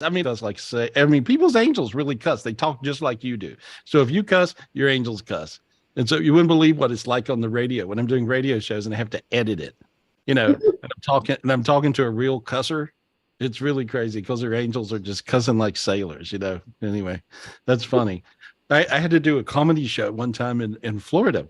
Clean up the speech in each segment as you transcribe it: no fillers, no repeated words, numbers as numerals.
I mean, does like say, I mean, people's angels really cuss. They talk just like you do. So if you cuss, your angels cuss. And so you wouldn't believe what it's like on the radio when I'm doing radio shows and I have to edit it, and I'm talking to a real cusser. It's really crazy because their angels are just cussing like sailors. Anyway, that's funny. I had to do a comedy show one time in Florida,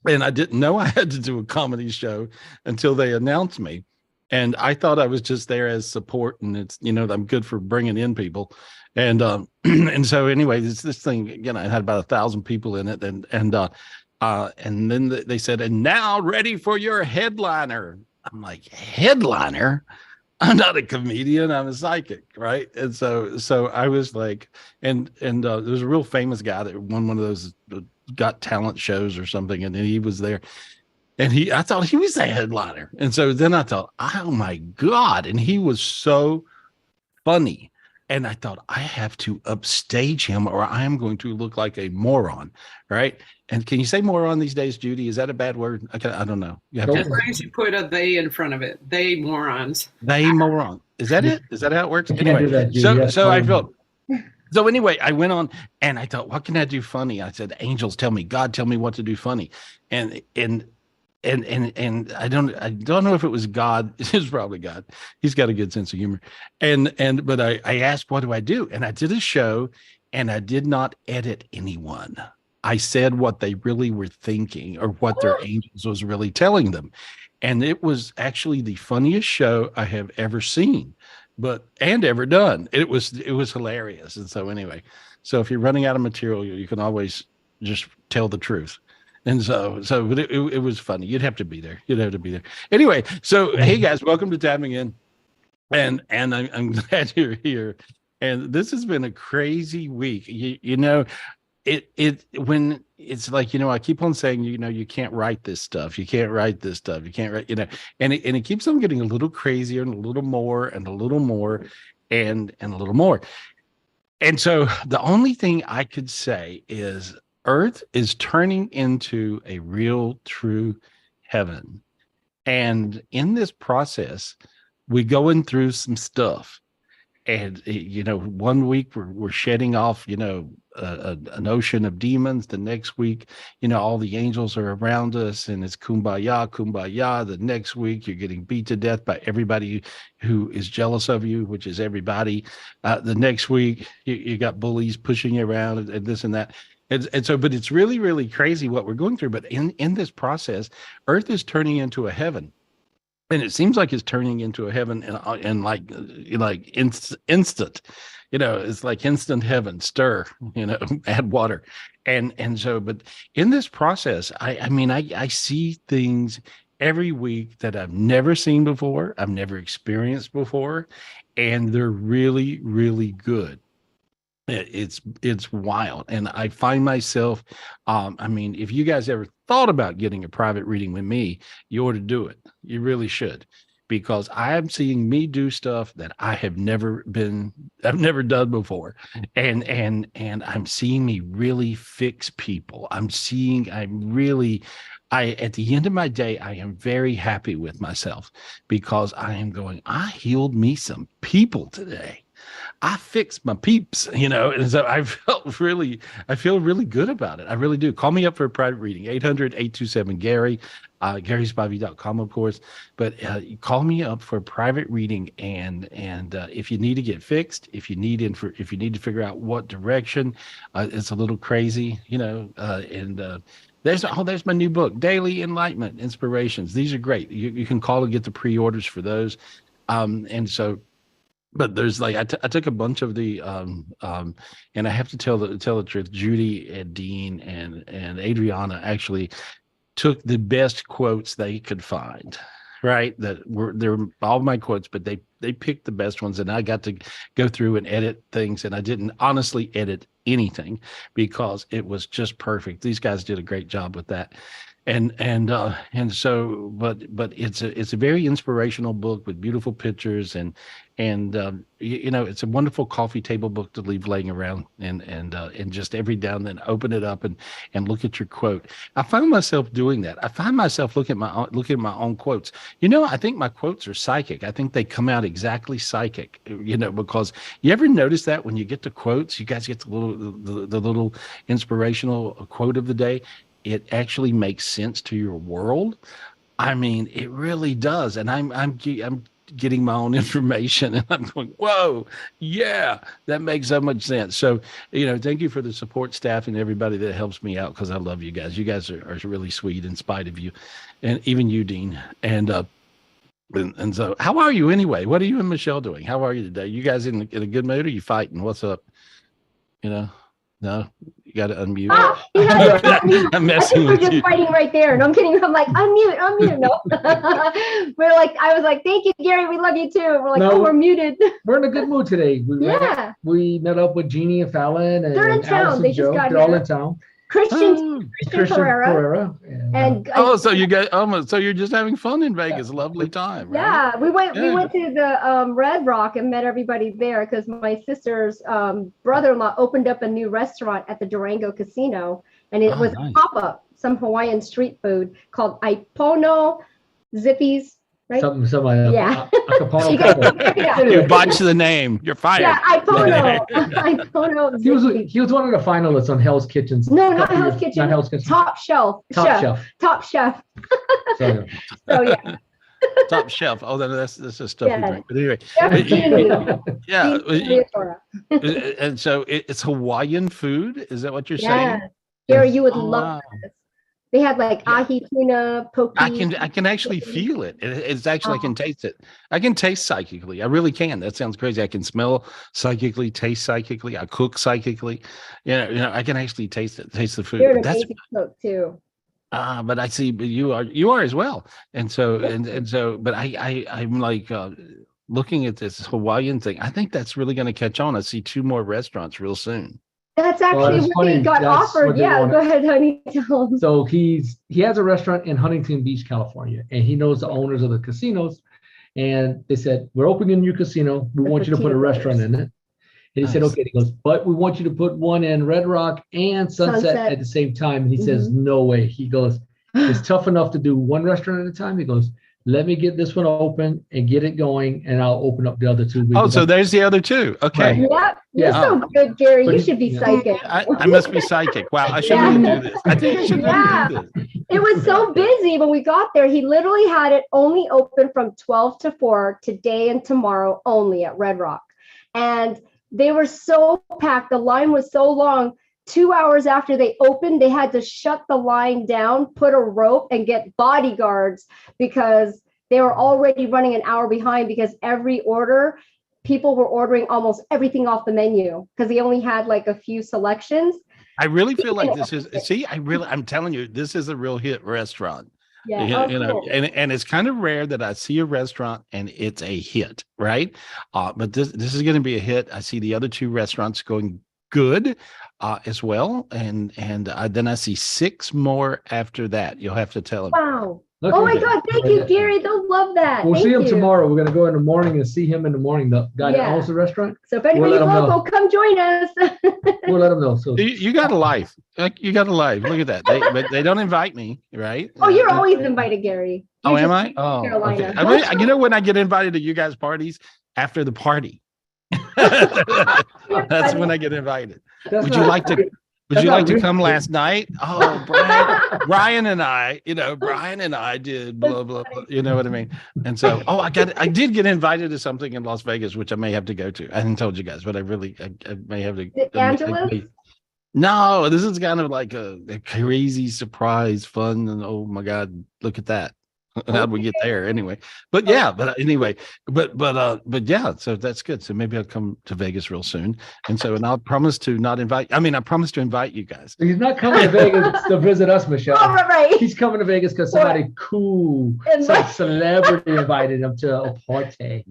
and I didn't know I had to do a comedy show until they announced me. And I thought I was just there as support, and I'm good for bringing in people. And and so anyway, this thing, it had about 1,000 people in it, and then they said, and now ready for your headliner. I'm like, headliner? I'm not a comedian. I'm a psychic, right? And so I was like, and there's a real famous guy that won one of those got talent shows or something, and then he was there, and I thought he was the headliner, and so then I thought, oh my god, and he was so funny, and I thought I have to upstage him, or I am going to look like a moron, right? And can you say moron these days, Judy? Is that a bad word? I don't know. You have As long as you put a they in front of it, they morons. they moron. Is that it? Is that how it works? You can't Anyway, do that, Judy. so That's so I fine. felt so anyway, I went on and I thought, what can I do funny? I said, angels tell me, God tell me what to do funny. And I don't know if it was God. It was probably God. He's got a good sense of humor. But I asked, what do I do? And I did a show, and I did not edit anyone. I said what they really were thinking, or what their angels was really telling them. And it was actually the funniest show I have ever seen, and ever done. It was hilarious. And so anyway, so if you're running out of material, you can always just tell the truth. And but it was funny. You'd have to be there. You'd have to be there. Anyway, so hey guys, welcome to Tapping In, and I'm glad you're here. And this has been a crazy week. It when it's like, I keep on saying, you can't write this stuff. You can't write this stuff. You can't write, and it keeps on getting a little crazier and a little more and a little more and a little more. And so the only thing I could say is Earth is turning into a real, true heaven. And in this process, we're going through some stuff. And, 1 week we're shedding off, an ocean of demons. The next week, all the angels are around us and it's kumbaya, kumbaya. The next week you're getting beat to death by everybody who is jealous of you, which is everybody. The next week you got bullies pushing you around and this and that. And so, but it's really, really crazy what we're going through. But in this process, Earth is turning into a heaven. And it seems like it's turning into a heaven and like instant, it's like instant heaven, stir, add water. And so, but in this process, I mean, I see things every week that I've never seen before. I've never experienced before. And they're really, really good. It's wild. And I find myself, I mean, if you guys ever thought about getting a private reading with me, you ought to do it. You really should, because I am seeing me do stuff that I've never done before. And I'm seeing me really fix people. At the end of my day, I am very happy with myself, because I am going, I healed me some people today. I fixed my peeps, and so I feel really good about it. I really do. Call me up for a private reading, 800-827-GARY, GarySpivey.com, of course. But call me up for a private reading, and if you need to get fixed, if you need to figure out what direction, it's a little crazy, there's my new book, Daily Enlightenment Inspirations. These are great. You can call and get the pre-orders for those. And so, but there's like, I took a bunch of the and I have to tell the truth, Judy and Dean and Adriana actually took the best quotes they could find, right? They're all my quotes, but they picked the best ones, and I got to go through and edit things, and I didn't honestly edit anything because it was just perfect. These guys did a great job with that. And so but it's a very inspirational book with beautiful pictures and it's a wonderful coffee table book to leave laying around and just every now and then open it up and look at your quote. I find myself doing that. I find myself looking at my own quotes. I think my quotes are psychic. I think they come out exactly psychic, because you ever notice that when you get to quotes, you guys get the little inspirational quote of the day, it actually makes sense to your world. I mean, it really does. And I'm getting my own information and I'm going, whoa, yeah, that makes so much sense. So, thank you for the support staff and everybody that helps me out, because I love you guys. You guys are really sweet in spite of you, and even you, Dean. And so how are you anyway? What are you and Michelle doing? How are you today? You guys in a good mood? Are you fighting? What's up? No, you got to unmute. Oh, you know, unmute. I'm I messing think we're with just you. fighting right there. And I'm kidding. I'm like, unmute. No. I was like, thank you, Gary. We love you too. We're like, No. oh, we're muted. We're in a good mood today. Yeah. We met up with Jeannie and Fallon and They're in town. Alice They and just Joe. got They're all here. in town. Christian Pereira. And, And So you guys, so you're just having fun in Vegas. Lovely time, right? yeah, we went Yeah. to the Red Rock and met everybody there because my sister's brother-in-law opened up a new restaurant at the Durango Casino, and it was nice. a pop-up, some Hawaiian street food called Ipono Zippies, right? something Yeah. Acapulco You guys pepper. check it out. You botched the name. You're fired. Yeah, Ipono He was Zippies. one of the finalists on Hell's Kitchen. No, not Hell's Kitchen. Not Hell's Kitchen. Top shelf. Top chef. So, So yeah. Top shelf. Oh, that's a stuffy Yeah. drink. But anyway, Chef Gino. yeah. Gino Leotora. And so it's Hawaiian food. Is that what you're Yeah. saying? Gary, you would Oh, love wow. this. They had like ahi tuna, poke. I can actually feel it. It's actually, I can taste it. I can taste psychically. I really can. That sounds crazy. I can smell psychically, taste psychically. I cook psychically. I can actually taste the food. You're an That's amazing cook too. but I see, but you are as well. And so, but I'm like, looking at this Hawaiian thing. I think that's really going to catch on. I see 2 more restaurants real soon. That's actually it's what funny. he got That's offered. what they Yeah, wanted. go ahead, honey. Tell him. so he has a restaurant in Huntington Beach, California, and he knows the owners of the casinos. And they said, we're opening a new casino. We want you to put a restaurant in it. And he said, Nice. okay. He goes, but we want you to put one in Red Rock and Sunset at the same time. And he says, no way. He goes, it's tough enough to do one restaurant at a time. He goes, let me get this one open and get it going, and I'll open up the other 2. Oh, so there's the other 2. Okay. Yep. You're Yeah. so good, Gary. But You he- should be yeah. psychic. I must be psychic. Wow, I should really do this. I think I should Yeah. really do this. It was so busy when we got there. He literally had it only open from 12 to 4 today and tomorrow only at Red Rock. And they were so packed. The line was so long. 2 hours after they opened, they had to shut the line down, put a rope, and get bodyguards because they were already running an hour behind because every order, people were ordering almost everything off the menu because they only had like a few selections. I really feel like this is, I'm telling you, this is a real hit restaurant. Yeah. Cool. And it's kind of rare that I see a restaurant and it's a hit, right? But this is going to be a hit. I see the other 2 restaurants going good as well, and then I see 6 more after that. You'll have to tell them. Wow. Look, Oh my God. Thank you, Gary. They'll love that. We'll Thank see him you. tomorrow. We're going to go in the morning and see him in the morning. The guy that Yeah. owns the restaurant. So if anybody's let 'em know. local, come join us. We'll let him know. So You got a life. You got a life. Look at that. But they don't invite me, right? Oh, you're always invited, Gary. Oh, You're am just I? Oh, Carolina. okay. I mean, when I get invited to you guys' parties after the party, that's when I get invited. that's Would you not- like to? Would That's you not like to really- come last night? Oh, Brian and I did blah, blah, blah. You know what I mean? And so, I did get invited to something in Las Vegas, which I may have to go to. I hadn't told you guys, but I may have to. Angela's? No, this is kind of like a crazy surprise fun. And oh my God, look at that. How'd we get there anyway? But yeah, but anyway, but yeah, so that's good. So maybe I'll come to Vegas real soon. And I'll promise to not invite, I promise to invite you guys. He's not coming to Vegas to visit us, Michelle. Oh, right. He's coming to Vegas because somebody cool, some celebrity invited him to a party.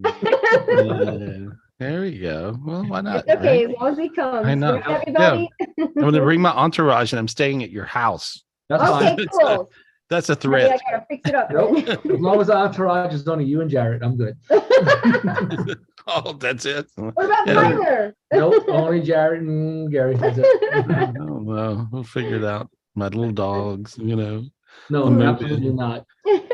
There we go. Well, why not? It's okay, right? as long as he comes. I know. Everybody. I'm going to bring my entourage and I'm staying at your house. That's Okay, fine. cool. That's a Honey, threat. I gotta fix it up. Nope. As long as the entourage is only you and Jared, I'm good. Oh, that's it. What about Yeah. Tyler? Nope, only Jared and Gary. That's it. Oh, well, we'll figure it out. My little dogs, No, movie. absolutely not.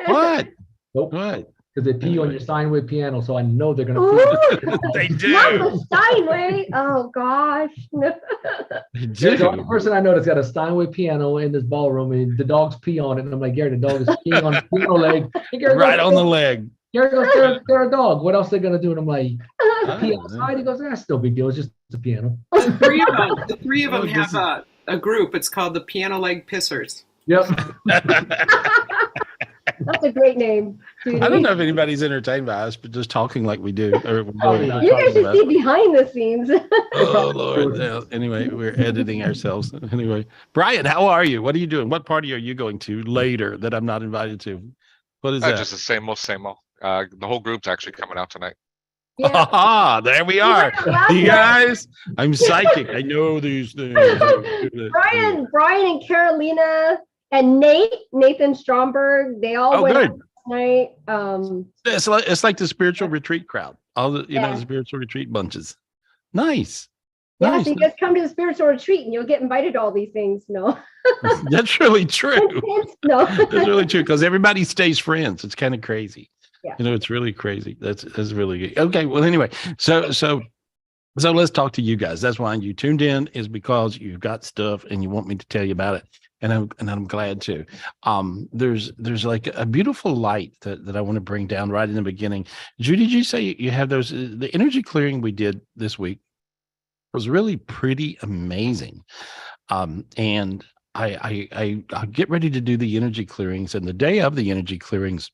What? Nope. What? Because they pee on Anyway. your Steinway piano, so I know they're gonna Ooh, pee. They not do. the Steinway. Oh gosh. They There's the only do. person I know that's got a Steinway piano in this ballroom, and the dogs pee on it. And I'm like, Gary, the dog is peeing on the piano leg. And Gary Right goes, on the leg. Gary goes, they're a dog. What else are they gonna do? And I'm like, pee Oh, outside. He goes, that's no big deal. It's just a piano. The three of them Oh, this have a group. It's called the Piano Leg Pissers. Yep. That's a great name. Judy. I don't know if anybody's entertained by us, but just talking like we do. Or Probably not. You guys talking should about- see behind the scenes. Oh Lord. Yeah, anyway, we're editing ourselves. Anyway, Brian, how are you? What are you doing? What party are you going to later that I'm not invited to? What is that? Just the same old, same old. The whole group's actually coming out tonight. Yeah. Ah, there we are. You guys, I'm psychic. I know these things. Brian and Carolina and Nathan Stromberg, they all Oh, went good. out last night. It's like the spiritual retreat crowd. All the Yeah. the spiritual retreat bunches. Nice. Yeah, Nice. so you guys come to the spiritual retreat and you'll get invited to all these things. No. That's really true. No. That's really true because everybody stays friends. It's kind of crazy. Yeah. It's really crazy. That's really good. Okay. Well, anyway, so let's talk to you guys. That's why you tuned in, is because you've got stuff and you want me to tell you about it. And I'm glad to. There's like a beautiful light that I want to bring down right in the beginning. Judy, did you say you have those? The energy clearing we did this week was really pretty amazing. And I get ready to do the energy clearings, and the day of the energy clearings,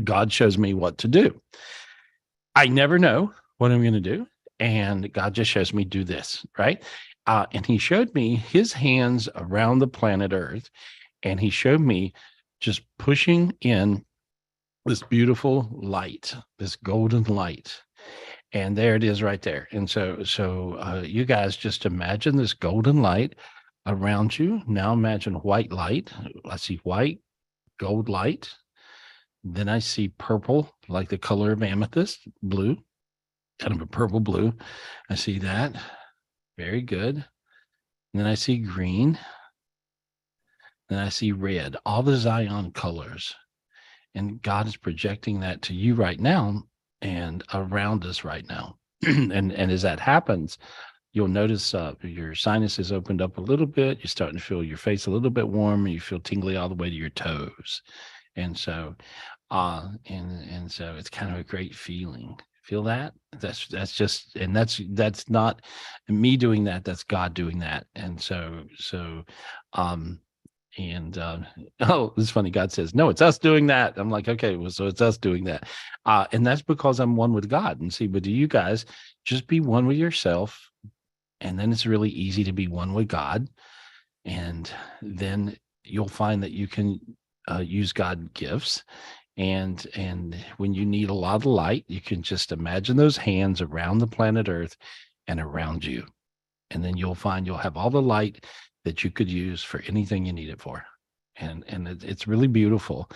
God shows me what to do. I never know what I'm going to do, and God just shows me do this, right? And he showed me his hands around the planet Earth, and he showed me just pushing in this beautiful light, this golden light. And there it is right there. And so you guys just imagine this golden light around you. Now imagine white light. I see white, gold light. Then I see purple, like the color of amethyst, blue, kind of a purple blue. I see that. Very good. And then I see green. Then I see red, all the Zion colors. And God is projecting that to you right now and around us right now. and as that happens, you'll notice your sinuses opened up a little bit. You're starting to feel your face a little bit warm, and you feel tingly all the way to your toes. And so and so it's kind of a great feeling. Feel that? That's just, and that's not me doing that, that's God doing that. And so oh, it's funny, God says, no, it's us doing that. I'm like, okay, well, so it's us doing that. And that's because I'm one with God. And see, but do you guys just be one with yourself, and then it's really easy to be one with God. And then you'll find that you can use God gifts. And when you need a lot of light, you can just imagine those hands around the planet Earth and around you. And then you'll find you'll have all the light that you could use for anything you need it for. And it's really beautiful.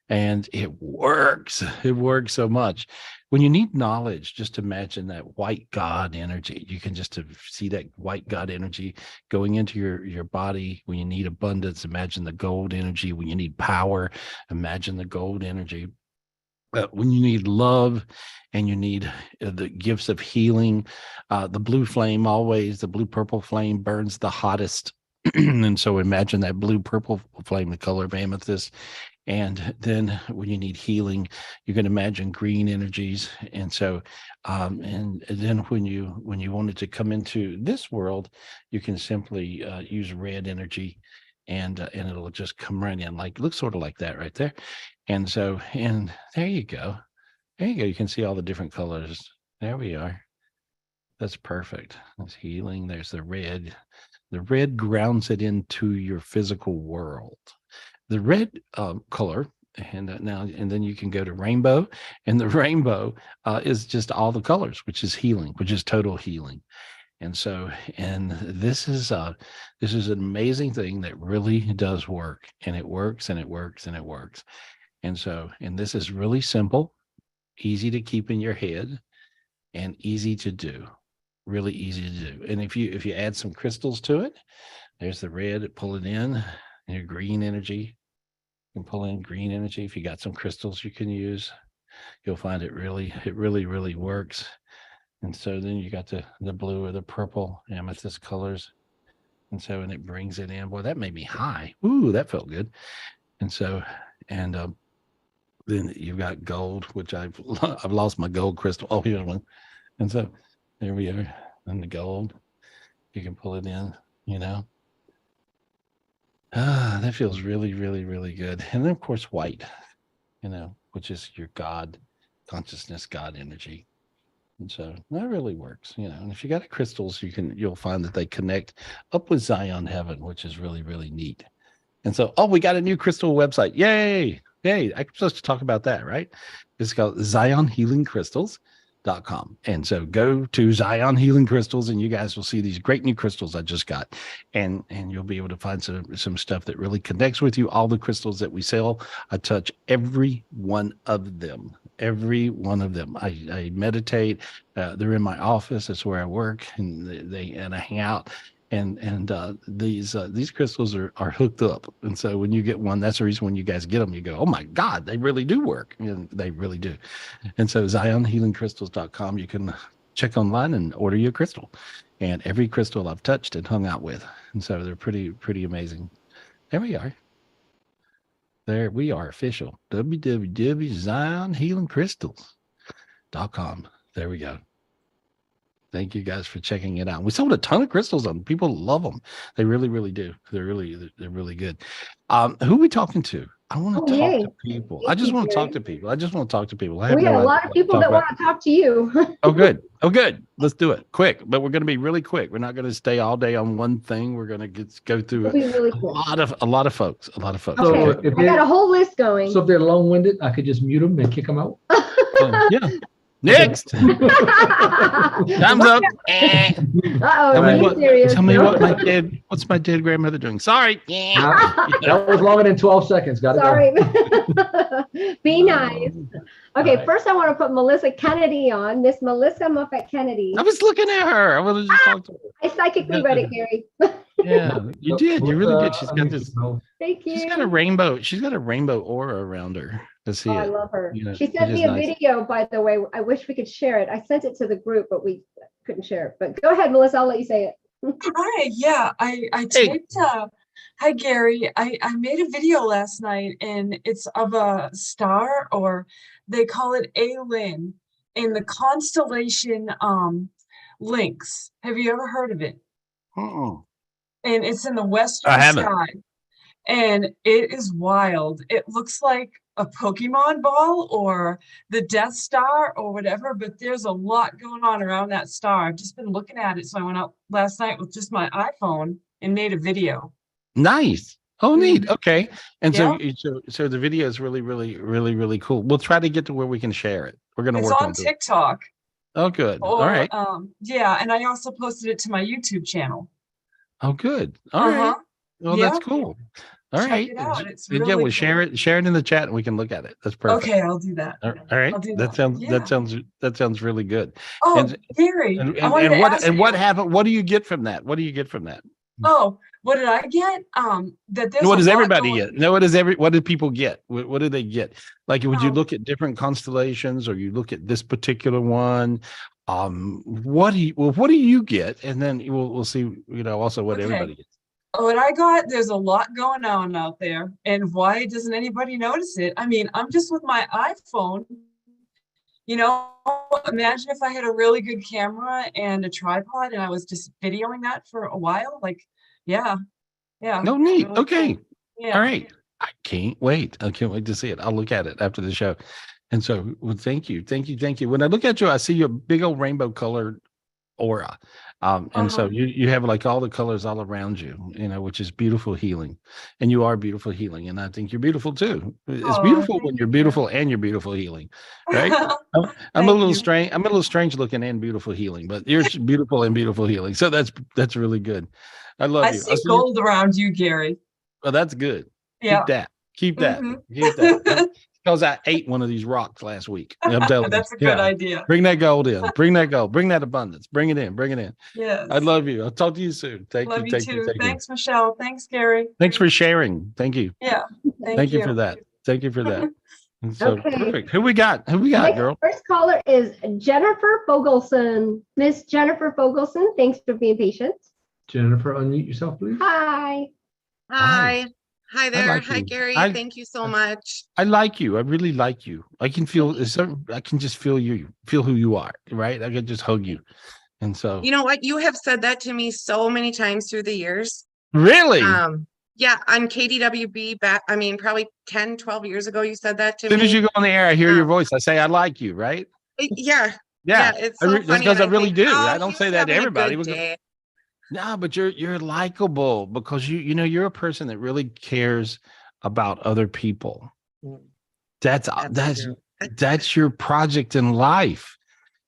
And it works. It works so much. When you need knowledge, just imagine that white God energy. You can just see that white God energy going into your body. When you need abundance, imagine the gold energy. When you need power, imagine the gold energy. When you need love and you need the gifts of healing, the blue flame always, the blue purple flame burns the hottest. And so imagine that blue purple flame, the color of amethyst. And then when you need healing, you can imagine green energies. And so, and then when you wanted to come into this world, you can simply use red energy, and it'll just come right in, like, looks sort of like that right there. And so, and there you go. There you go. You can see all the different colors. There we are. That's perfect. That's healing. There's the red. The red grounds it into your physical world. The red color, and then you can go to rainbow, and the rainbow is just all the colors, which is healing, which is total healing. And so, and this is an amazing thing that really does work, and it works and it works and it works. And so, and this is really simple, easy to keep in your head, and easy to do, really easy to do. And if you add some crystals to it, there's the red, pull it in, and your green energy. You can pull in green energy. If you got some crystals you can use, you'll find it really works. And so then you got the blue or the purple amethyst colors. And so, and it brings it in. Boy, that made me high. Ooh, that felt good. And so, and then you've got gold, which I've lost my gold crystal. Oh, here's one. And so there we are. And the gold, you can pull it in, you know. That feels really good. And then of course white, you know, which is your God consciousness, God energy. And so that really works, you know. And if you got crystals, you'll find that they connect up with Zion Heaven, which is really neat. And so, we got a new crystal website. Yay! I'm supposed to talk about that, right? It's called ZionHealingCrystals.com. And so go to Zion Healing Crystals, and you guys will see these great new crystals I just got. And you'll be able to find some stuff that really connects with you. All the crystals that we sell, I touch every one of them. Every one of them. I meditate. They're in my office. That's where I work, and I hang out. And these crystals are hooked up. And so when you get one, that's the reason when you guys get them, you go, oh my God, they really do work. And they really do. And so ZionHealingCrystals.com, you can check online and order your crystal. And every crystal I've touched and hung out with. And so they're pretty amazing. There we are. There we are, official. www.ZionHealingCrystals.com. There we go. Thank you guys for checking it out. We sold a ton of crystals on them. People love them. They really do. They're really good. Who are we talking to? I want to talk to people. I just want to talk to people. I have we got a lot of people that want to talk to you. Oh, good. Let's do it quick. But we're going to be really quick. We're not going to stay all day on one thing. We're going to go through a lot of folks. Okay. I got a whole list going. So if they're long-winded, I could just mute them and kick them out. Yeah. Next. Thumbs up. Tell me what's my dead grandmother doing? Sorry. That was longer than 12 seconds. Sorry. Be nice. Okay, first I want to put Melissa Kennedy on. Miss Melissa Muffet Kennedy. I was looking at her. I wanted to talk to her. I psychically read it, Gary. Yeah, you did. You really did. She's got this. Thank you. She's got a rainbow aura around her. I love her. You know, she sent me a video, by the way. I wish we could share it. I sent it to the group, but we couldn't share it. But go ahead, Melissa. I'll let you say it. Hi. Yeah, I taped. Hi, Gary. I made a video last night, and it's of a star, or they call it A-Lin, in the constellation Lynx. Have you ever heard of it? Uh-uh. And it's in the western sky. And it is wild. It looks like a Pokemon ball or the Death Star or whatever, but there's a lot going on around that star. I've just been looking at it. So I went out last night with just my iPhone and made a video. Nice. Oh, neat. Okay. And so the video is really cool. We'll try to get to where we can share it. We're going to work on it. It's on TikTok. Oh, good. All right. Yeah. And I also posted it to my YouTube channel. Oh, good. All right. Well, that's cool. All right. It's really cool. We'll share it in the chat, and we can look at it. That's perfect. Okay, I'll do that. All right. That sounds really good. Oh, Gary. What happened? What do you get from that? Oh, what did I get? What does everybody get? No, what did people get? What do they get? Like, would you look at different constellations, or you look at this particular one? What do you get? And then we'll see, also what everybody gets. What I got, there's a lot going on out there. And why doesn't anybody notice it? I mean, I'm just with my iPhone. Imagine if I had a really good camera and a tripod and I was just videoing that for a while. Yeah. No, neat. Really okay. cool. Yeah. All right. I can't wait to see it. I'll look at it after the show. And so, thank you. When I look at you, I see your big old rainbow colored aura. And so you have like all the colors all around you, you know, which is beautiful healing. And you are beautiful healing. And I think you're beautiful too. It's beautiful when you're beautiful and you're beautiful healing, right? I'm a little strange. I'm a little strange looking and beautiful healing, but you're beautiful and beautiful healing. So that's really good. I love you. I see gold around you, Gary. Well, that's good. Yeah. Keep that. Keep that. Keep that. Because I ate one of these rocks last week. I'm telling That's you. a good idea. Bring that gold in. Bring that gold. Bring that abundance. Bring it in. Bring it in. Yes. I love you. I'll talk to you soon. Thank Love you. you Thank too. you. Thank Thanks, you. Michelle. Thanks, Gary. Thanks for sharing. Thank you. Yeah. Thank you for that. Thank you for that. And so Okay. perfect. Who we got? Who we got, Next, girl? First caller is Jennifer Fogelson. Miss Jennifer Fogelson, thanks for being patient. Jennifer, unmute yourself, please. Hi. Hi. Hi there. like Hi, you. Gary. Thank you so much. I like you. I really like you. I can feel. I can just feel you. Feel who you are. Right. I can just hug you. And so. You know what? You have said that to me so many times through the years. Really? Yeah, on KDWB back, I mean, probably 10, 12 years ago, you said that to me. As soon as you go on the air, I hear your voice. I say, I like you, right? Yeah. Yeah. It's so funny. That's because I really do. Oh, I don't say that to everybody. Day. No, but you're likable because you know, you're a person that really cares about other people. That's your project in life.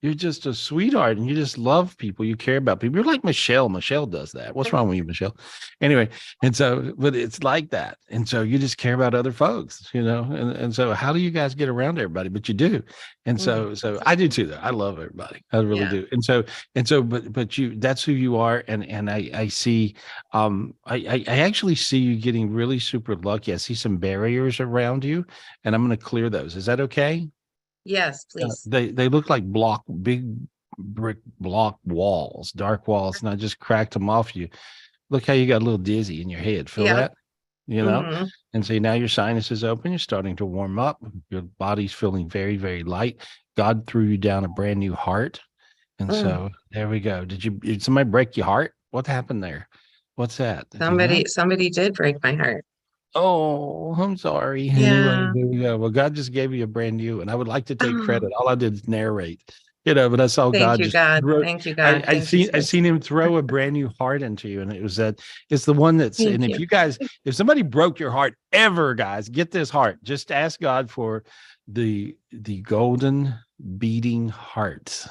You're just a sweetheart and you just love people. You care about people. You're like Michelle. Michelle does that. What's wrong with you, Michelle? Anyway, and so, but it's like that. And so you just care about other folks, you know? And so how do you guys get around everybody? But you do. And so I do too, though. I love everybody. I really do. And so, but you, that's who you are. And I see, I actually see you getting really super lucky. I see some barriers around you and I'm going to clear those. Is that okay? Yes, please. They look like big brick block walls, dark walls, and I just cracked them off you. Look how you got a little dizzy in your head. Feel that? You know? And so now your sinus is open. You're starting to warm up. Your body's feeling very, very light. God threw you down a brand new heart. And so there we go. Did somebody break your heart? What happened there? What's that? Somebody did break my heart. Oh, I'm sorry. Yeah. Anyway, there we go. Well, God just gave you a brand new, and I would like to take credit. All I did is narrate, you know, but I saw God just Thank you, God. I seen him throw a brand new heart into you, and it was it's the one that's, and if somebody broke your heart ever, guys, get this heart. Just ask God for the golden beating heart.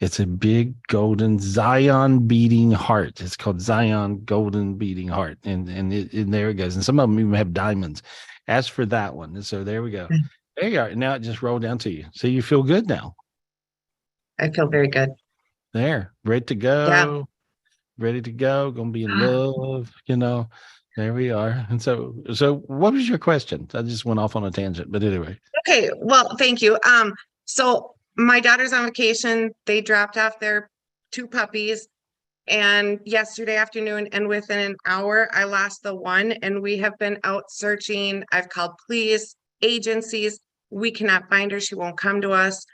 It's a big golden Zion beating heart. It's called Zion golden beating heart. And there it goes. And some of them even have diamonds. Ask for that one. And so there we go. There you are. And now it just rolled down to you. So you feel good now. I feel very good. There. Ready to go. Yeah. Ready to go. Gonna be in love, you know. There we are. And so what was your question? I just went off on a tangent, but anyway. Okay. Well, thank you. So my daughter's on vacation. They dropped off their 2 puppies and yesterday afternoon, and within an hour, I lost the one, and we have been out searching. I've called police, agencies. We cannot find her. She won't come to us.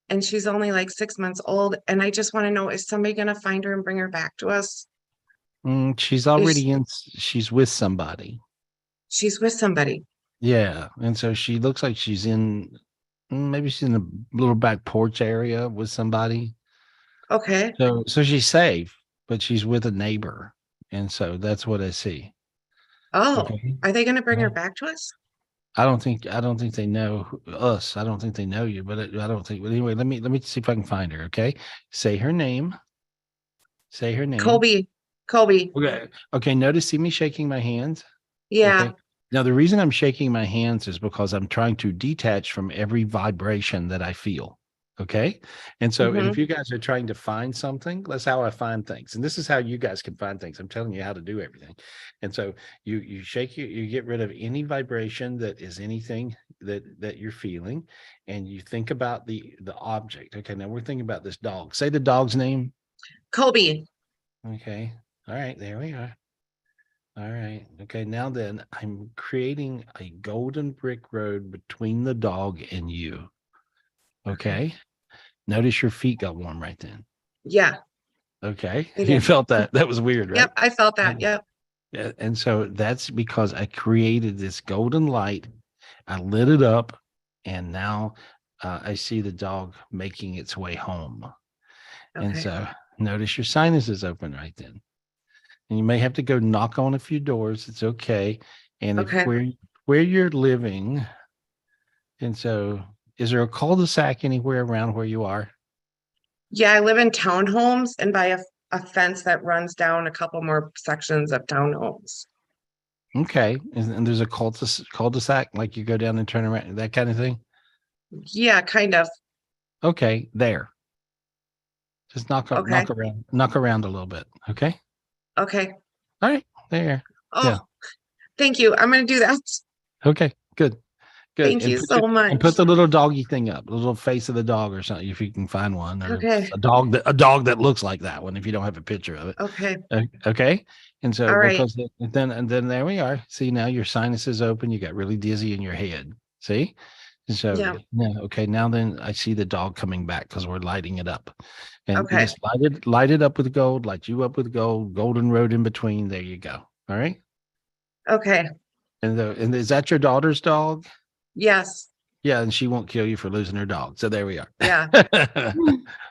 And she's only like 6 months old. And I just want to know, is somebody going to find her and bring her back to us? She's she's with somebody. She's with somebody. Yeah. And so she looks like maybe she's in a little back porch area with somebody. Okay. So she's safe, but she's with a neighbor. And so that's what I see. Oh, okay. Are they going to bring her back to us? I don't think they know us. I don't think they know you, but I don't think, but anyway, let me see if I can find her. Okay. Say her name. Colby. Okay. See me shaking my hands. Yeah. Okay? Now, the reason I'm shaking my hands is because I'm trying to detach from every vibration that I feel. Okay. And so and if you guys are trying to find something, that's how I find things. And this is how you guys can find things. I'm telling you how to do everything. And so you shake, you get rid of any vibration that is anything that you're feeling. And you think about the object. Okay. Now we're thinking about this dog. Say the dog's name. Colby. Okay. All right. There we are. All right. Okay. Now then, I'm creating a golden brick road between the dog and you. Okay. Notice your feet got warm right then. Yeah. Okay. You felt that. That was weird, right? Yep. I felt that. Yep. Yeah. And so that's because I created this golden light. I lit it up. And now I see the dog making its way home. And Okay. so notice your sinuses open right then. And you may have to go knock on a few doors. It's okay. And if Okay. where you're living, and so is there a cul-de-sac anywhere around where you are? Yeah, I live in townhomes and by a fence that runs down a couple more sections of townhomes. Okay. And there's a cul-de-sac, like you go down and turn around, that kind of thing? Yeah, kind of. Okay, there. Just knock Okay. around a little bit. Okay. Okay. All right. There. Oh, Yeah. thank you. I'm going to do that. Okay. Good. Good. Thank you so And much. put the little doggy thing up, the little face of the dog or something, if you can find one. Or Okay. a dog that looks like that one, if you don't have a picture of it. Okay. Okay. And so All right. because then there we are. See, now your sinuses open. You got really dizzy in your head. See? So Yeah. okay. Now then I see the dog coming back because we're lighting it up. And Okay. just light it up with gold, light you up with gold, golden road in between. There you go. All right. Okay. And is that your daughter's dog? Yes. Yeah, and she won't kill you for losing her dog. So there we are. Yeah.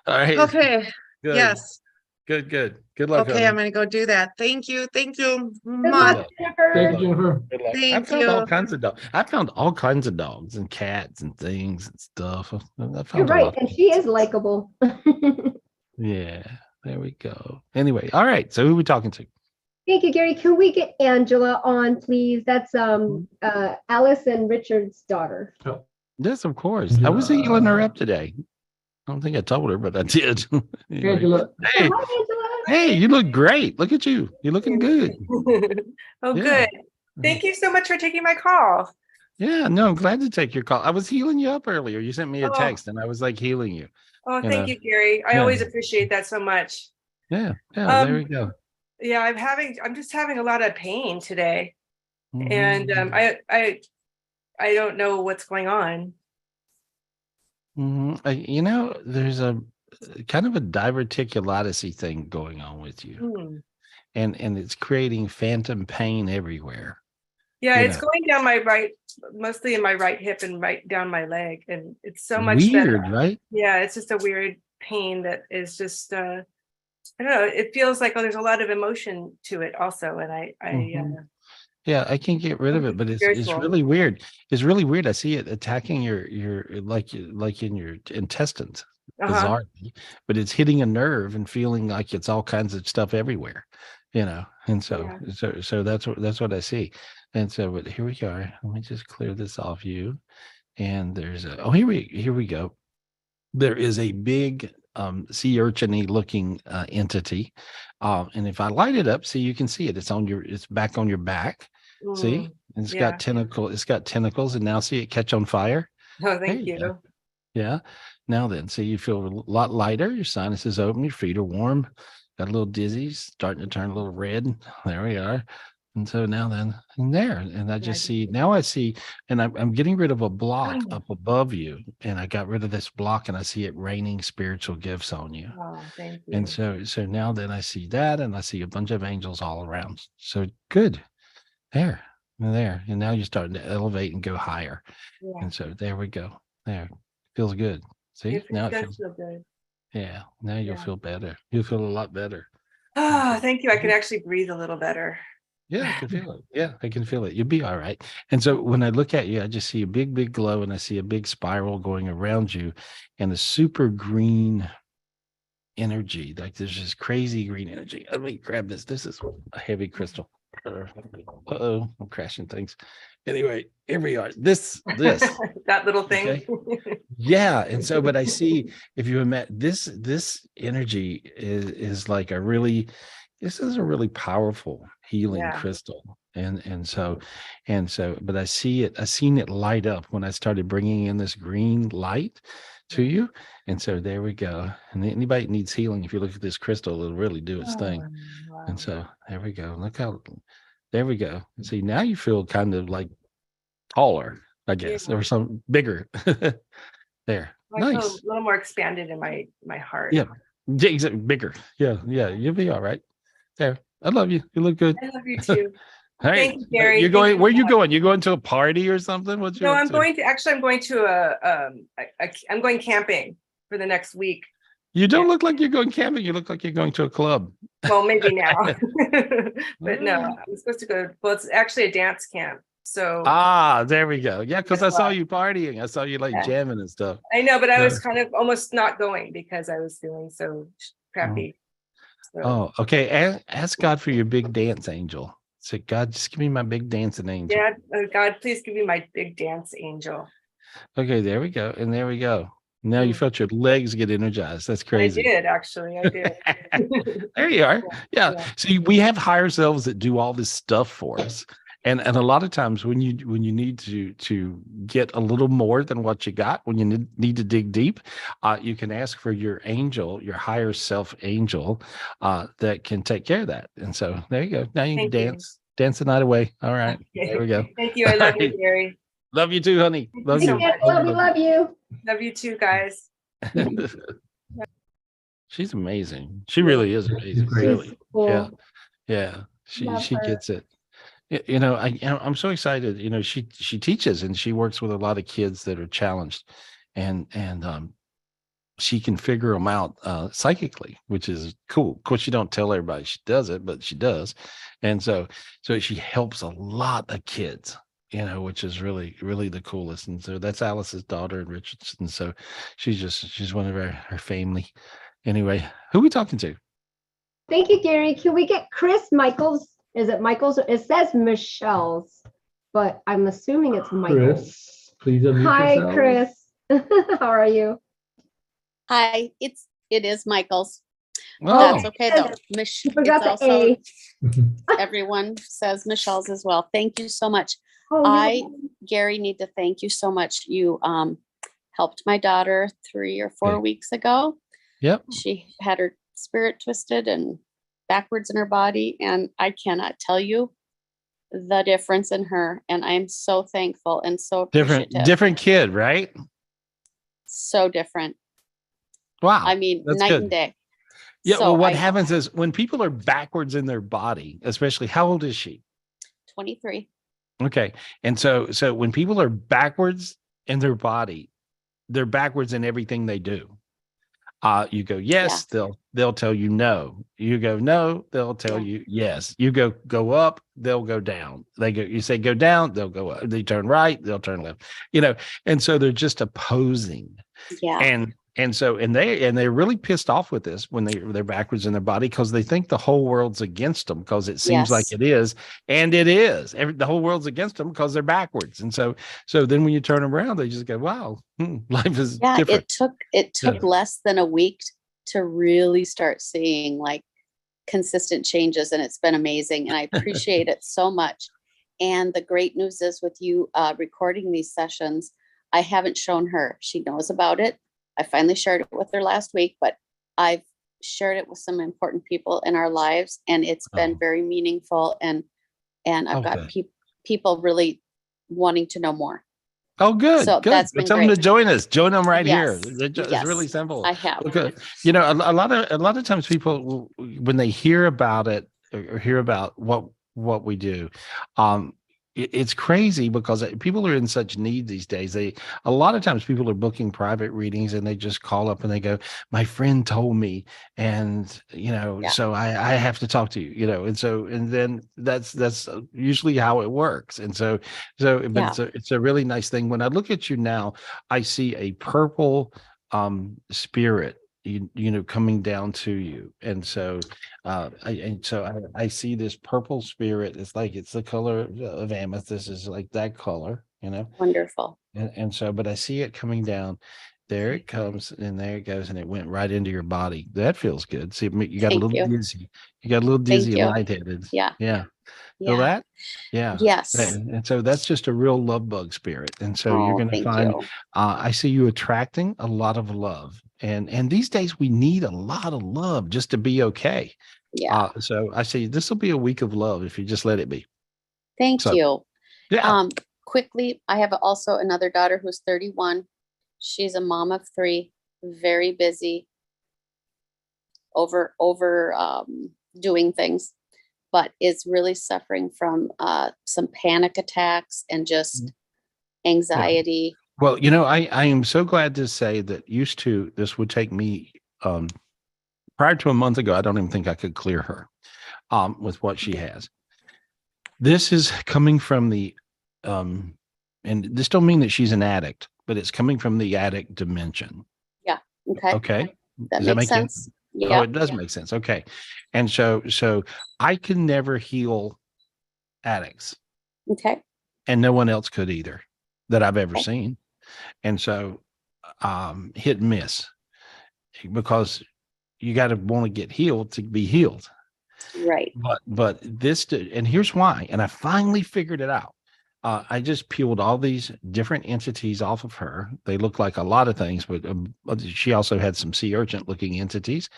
All right. Okay. Good. Yes. Good. Good luck. Okay, honey. I'm going to go do that. Thank you. Thank you Good much. luck, Jennifer. Thank you, Jennifer. Good luck. I Thank found all you. kinds of dogs. I found all kinds of dogs and cats and things and stuff. I You're found a right, lot. and she is likable. Yeah, there we go. Anyway, all right. So who are we talking to? Thank you, Gary. Can we get Angela on, please? That's Alice and Richard's daughter. Yes, of course. I was healing her up today. I don't think I told her, but I did. Anyway. Angela. Hey, Hi, Angela. hey, you look great. Look at you. You're looking good. Oh, Yeah. good. Thank you so much for taking my call. Yeah, no, I'm glad to take your call. I was healing you up earlier. You sent me a Oh. text and I was like healing you. Oh, You thank know. you, Gary. I Yeah. always appreciate that so much. Yeah, there we go. Yeah, I'm just having a lot of pain today. And Mhm. I don't know what's going on. You know, there's a kind of a diverticulitis thing going on with you. Hmm. And it's creating phantom pain everywhere. Yeah, You it's know. going down my right, mostly in my right hip and right down my leg. And it's so much Weird, that, right? yeah, it's just a weird pain that is just, I don't know, it feels like, oh, there's a lot of emotion to it also. And Yeah, I can't get rid of it, but it's spiritual. really weird. It's really weird. I see it attacking your like in your intestines, bizarrely, but it's hitting a nerve and feeling like it's all kinds of stuff everywhere, And so that's what I see. And so, but here we are. Let me just clear this off you. And there's here we go. There is a big sea urchin-y looking entity, and if I light it up, see, you can see it. It's back on your back. See, and it's got tentacles, and now see it catch on fire. Oh, There thank you you. go. Yeah. Now then, see, you feel a lot lighter. Your sinuses open. Your feet are warm. Got a little dizzy, starting to turn a little red. There we are. And so now then, and there, and I just see, now I see, and I'm getting rid of a block up above you, and I got rid of this block, and I see it raining spiritual gifts on you. Oh, thank you. And so now then I see that, and I see a bunch of angels all around. So good. There. And now you're starting to elevate and go higher. Yeah. And so there we go. There. Feels good. See? It Now it does feels feel good. Yeah. Now you'll Yeah. feel better. You'll feel a lot better. Oh, thank you. I can actually breathe a little better. Yeah, I can feel it. Yeah, I can feel it. You'll be all right. And so when I look at you, I just see a big, big glow, and I see a big spiral going around you, and a super green energy. Like there's this crazy green energy. Let me grab this. This is a heavy crystal. Uh-oh, I'm crashing things. Anyway, here we are. This That little thing. Okay. Yeah. And so, but I see, if you met this energy is like this is a really powerful healing Yeah. crystal. And so, but I seen it light up when I started bringing in this green light to you. And so there we go. And anybody that needs healing, if you look at this crystal, it'll really do its thing. Wow. And so there we go. There we go. See, now you feel kind of like taller, I guess, or some bigger. There. I feel Nice. a little more expanded in my heart. Yeah. Exactly. Bigger. Yeah. You'll be all right. There. I love you. You look good. I love you too. All right. Thank you, Gary. You're Thank going, you where so you much. going? You going to a party or something? What's I'm going to I'm going camping for the next week. You don't look like you're going camping. You look like you're going to a club. Well, maybe now. But no, I'm supposed to go. Well, it's actually a dance camp. So there we go. Yeah, because I saw you partying. I saw you like jamming and stuff. I know, but I was kind of almost not going because I was feeling so crappy. Oh, okay. Ask God for your big dance angel. Say, God, just give me my big dancing angel. Yeah, God, please give me my big dance angel. Okay, there we go. And there we go. Now you felt your legs get energized. That's crazy. I did, actually. I did. There you are. Yeah. See, we have higher selves that do all this stuff for us. And a lot of times when you need to get a little more than what you got, when you need to dig deep, you can ask for your angel, your higher self angel, that can take care of that. And so there you go. Now you can dance the night away. All right. There we go. Thank you. I love you, Gary. Love you too, honey. Love you. Love you. Love you too, guys. She's amazing. She really is amazing. Really. Cool. Yeah. She gets it. You know, I'm so excited. You know, she teaches and she works with a lot of kids that are challenged, and she can figure them out psychically, which is cool. Of course, she don't tell everybody she does it, but she does, and so she helps a lot of kids. You know, which is really, really the coolest. And so that's Alice's daughter in Richardson. So she's one of her family. Anyway, who are we talking to? Thank you, Gary. Can we get Chris Michaels? Is it Michaels? It says Michelle's, but I'm assuming it's Michaels. Chris, please unmute yourself. Hi, Chris. How are you? Hi, it is Michael's. Oh. That's okay though. You forgot the A. Everyone says Michelle's as well. Thank you so much. Oh, Gary, need to thank you so much. You helped my daughter 3 or 4 weeks ago. Yep. She had her spirit twisted and backwards in her body, and I cannot tell you the difference in her. And I'm so thankful and so appreciative. Different kid, right? So different. Wow. I mean, night and day. Yeah. So well, what happens is when people are backwards in their body, especially, how old is she? 23. Okay. And so when people are backwards in their body, they're backwards in everything they do. You go, yes, they'll tell you no. You go, no, they'll tell you yes. You go up, they'll go down. You say go down, they'll go up. They turn right, they'll turn left. You know, and so they're just opposing. Yeah. And they're really pissed off with this when they're backwards in their body, because they think the whole world's against them, because it seems like it is, and it is. The whole world's against them because they're backwards. And so then when you turn them around, they just go, wow, life is different. It took less than a week to really start seeing like consistent changes, and it's been amazing, and I appreciate it so much. And the great news is with you recording these sessions, I haven't shown her. She knows about it. I finally shared it with her last week, but I've shared it with some important people in our lives, and it's been very meaningful. And I've got people really wanting to know more. Oh, good. So good. that's been Tell great. them to join us. Join them right here. Yes. It's really simple. I have. Okay. You know, a lot of times people, when they hear about it or hear about what we do, it's crazy because people are in such need these days. A lot of times people are booking private readings and they just call up and they go, my friend told me, and so I have to talk to you, and then that's usually how it works. And so it's a really nice thing. When I look at you now, I see a purple spirit coming down to you. And so I see this purple spirit. It's like, it's the color of amethyst, is like that color, Wonderful. And so, but I see it coming down. There it comes, and there it goes, and it went right into your body. That feels good. See, you got a little dizzy. You got a little dizzy and lightheaded. Yeah. Feel that? Yeah. Yes. And so that's just a real love bug spirit. And so you're going to find, I see you attracting a lot of love. And these days we need a lot of love just to be okay. Yeah. So I see this will be a week of love if you just let it be. Thank you. Yeah. Quickly, I have also another daughter who's 31. She's a mom of 3, very busy, over doing things, but is really suffering from some panic attacks and just anxiety. Well, I am so glad to say that used to, this would take me prior to a month ago, I don't even think I could clear her with what she has. This is coming from the, and this don't mean that she's an addict, but it's coming from the addict dimension. Yeah. Okay. Okay. That Does that makes make sense. sense? Yeah. Oh, it does make sense. Okay. And so I can never heal addicts, Okay. and no one else could either that I've ever Okay. seen. And so hit and miss, because you got to want to get healed to be healed. Right. But this, and here's why. And I finally figured it out. I just peeled all these different entities off of her. They look like a lot of things, but she also had some sea urchin looking entities.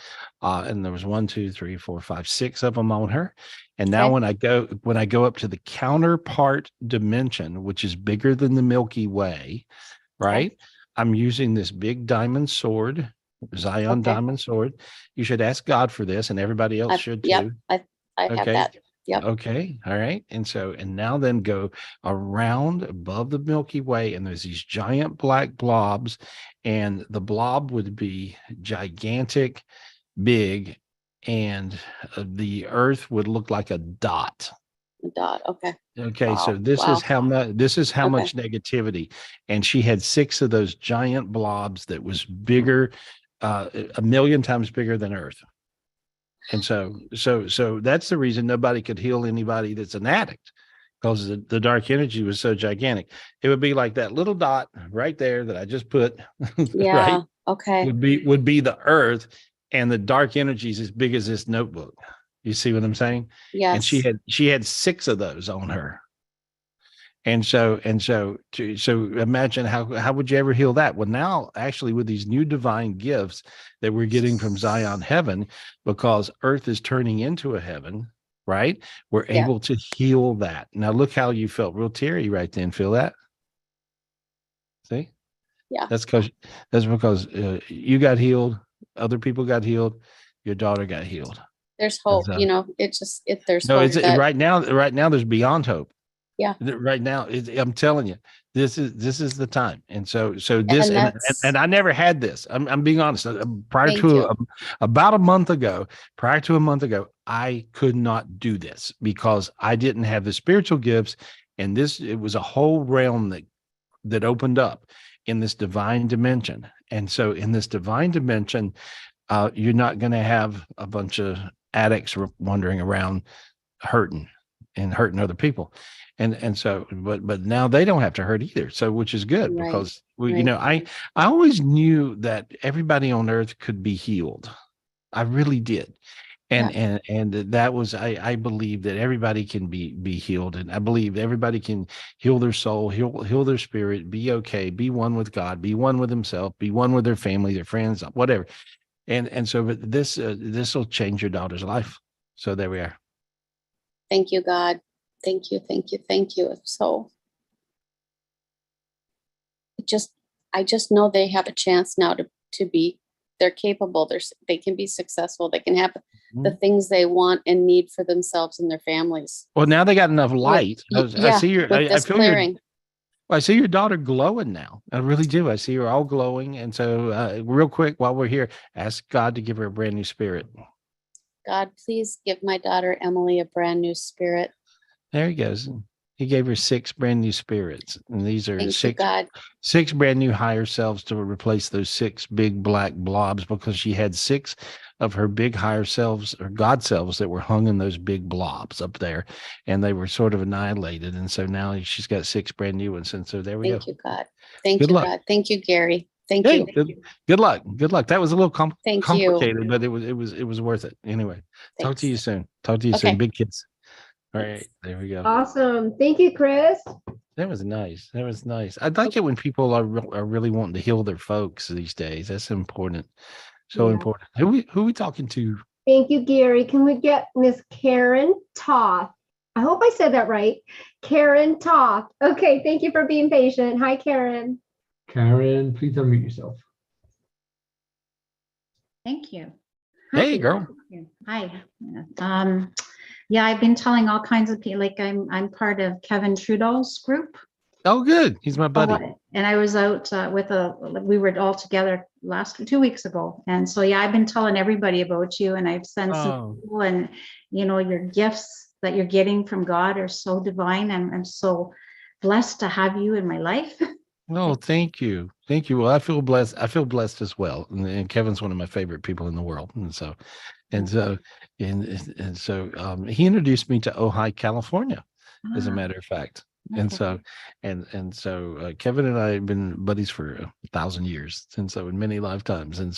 And there was 1, 2, 3, 4, 5, 6 of them on her. And now when I go up to the counterpart dimension, which is bigger than the Milky Way, right? I'm using this big diamond sword, Zion diamond sword. You should ask God for this, and everybody else should too. Yep. I have that. Yep. Okay. All right. And now then go around above the Milky Way, and there's these giant black blobs, and the blob would be gigantic, big, and the earth would look like a dot. A dot. Okay. Okay. Wow. So this is how much, much negativity. And she had 6 of those giant blobs that was bigger, 1,000,000 times bigger than earth. And so that's the reason nobody could heal anybody that's an addict, because the dark energy was so gigantic. It would be like that little dot right there that I just put. Yeah. Right? Okay. Would be the earth, and the dark energy is as big as this notebook. You see what I'm saying? Yes. And she had 6 of those on her. And so imagine how would you ever heal that? Well, now actually with these new divine gifts that we're getting from Zion heaven, because earth is turning into a heaven, right? We're able to heal that. Now look how you felt real teary right then. Feel that? See? Yeah. That's because you got healed. Other people got healed. Your daughter got healed. There's hope, there's no, hope. Right now there's beyond hope. Yeah. Right now, I'm telling you, this is the time. And so this, and I never had this. I'm being honest. Prior to about a month ago, I could not do this because I didn't have the spiritual gifts. And it was a whole realm that opened up in this divine dimension. And so in this divine dimension, you're not going to have a bunch of addicts wandering around hurting other people. And so, but now they don't have to hurt either. So, which is good, because I always knew that everybody on earth could be healed. I really did. And that was, I believe that everybody can be healed. And I believe everybody can heal their soul, heal their spirit, be okay, be one with God, be one with himself, be one with their family, their friends, whatever. And so, but this will change your daughter's life. So there we are. Thank you, God. Thank you. So I just know they have a chance now to be, they're capable. They can be successful. They can have the things they want and need for themselves and their families. Well, now they got enough light. I see I see your daughter glowing now. I really do. I see her all glowing. And so real quick, while we're here, ask God to give her a brand new spirit. God, please give my daughter Emily a brand new spirit. There he goes. He gave her 6 brand new spirits. And these are Thank 6 brand new higher selves to replace those 6 big black blobs, because she had 6 of her big higher selves or God selves that were hung in those big blobs up there, and they were sort of annihilated. And so now she's got 6 brand new ones. And so there we go. Thank you, God. Thank you, God. Thank you, Gary. Thank you. Good luck. That was a little complicated, you. but it was worth it. Anyway, Thanks. Talk to you soon. Big kids. All right, there we go. Awesome. Thank you, Chris. That was nice. I like it when people are really wanting to heal their folks these days. That's important. So important. Who we talking to? Thank you, Gary. Can we get Miss Karen Toth? I hope I said that right. Karen Toth. Okay, thank you for being patient. Hi, Karen. Karen, please unmute yourself. Thank you. Hey, girl. Hi. Yeah, I've been telling all kinds of people, like I'm part of Kevin Trudeau's group. Oh, good. He's my buddy. And I was out we were all together 2 weeks ago. And so, yeah, I've been telling everybody about you, and I've sent some people, and, your gifts that you're getting from God are so divine. I'm so blessed to have you in my life. Oh, thank you. Thank you. Well, I feel blessed. I feel blessed as well. And Kevin's one of my favorite people in the world. And so he introduced me to Ojai, California, as a matter of fact. And so Kevin and I have been buddies for 1,000 years, and so in many lifetimes. And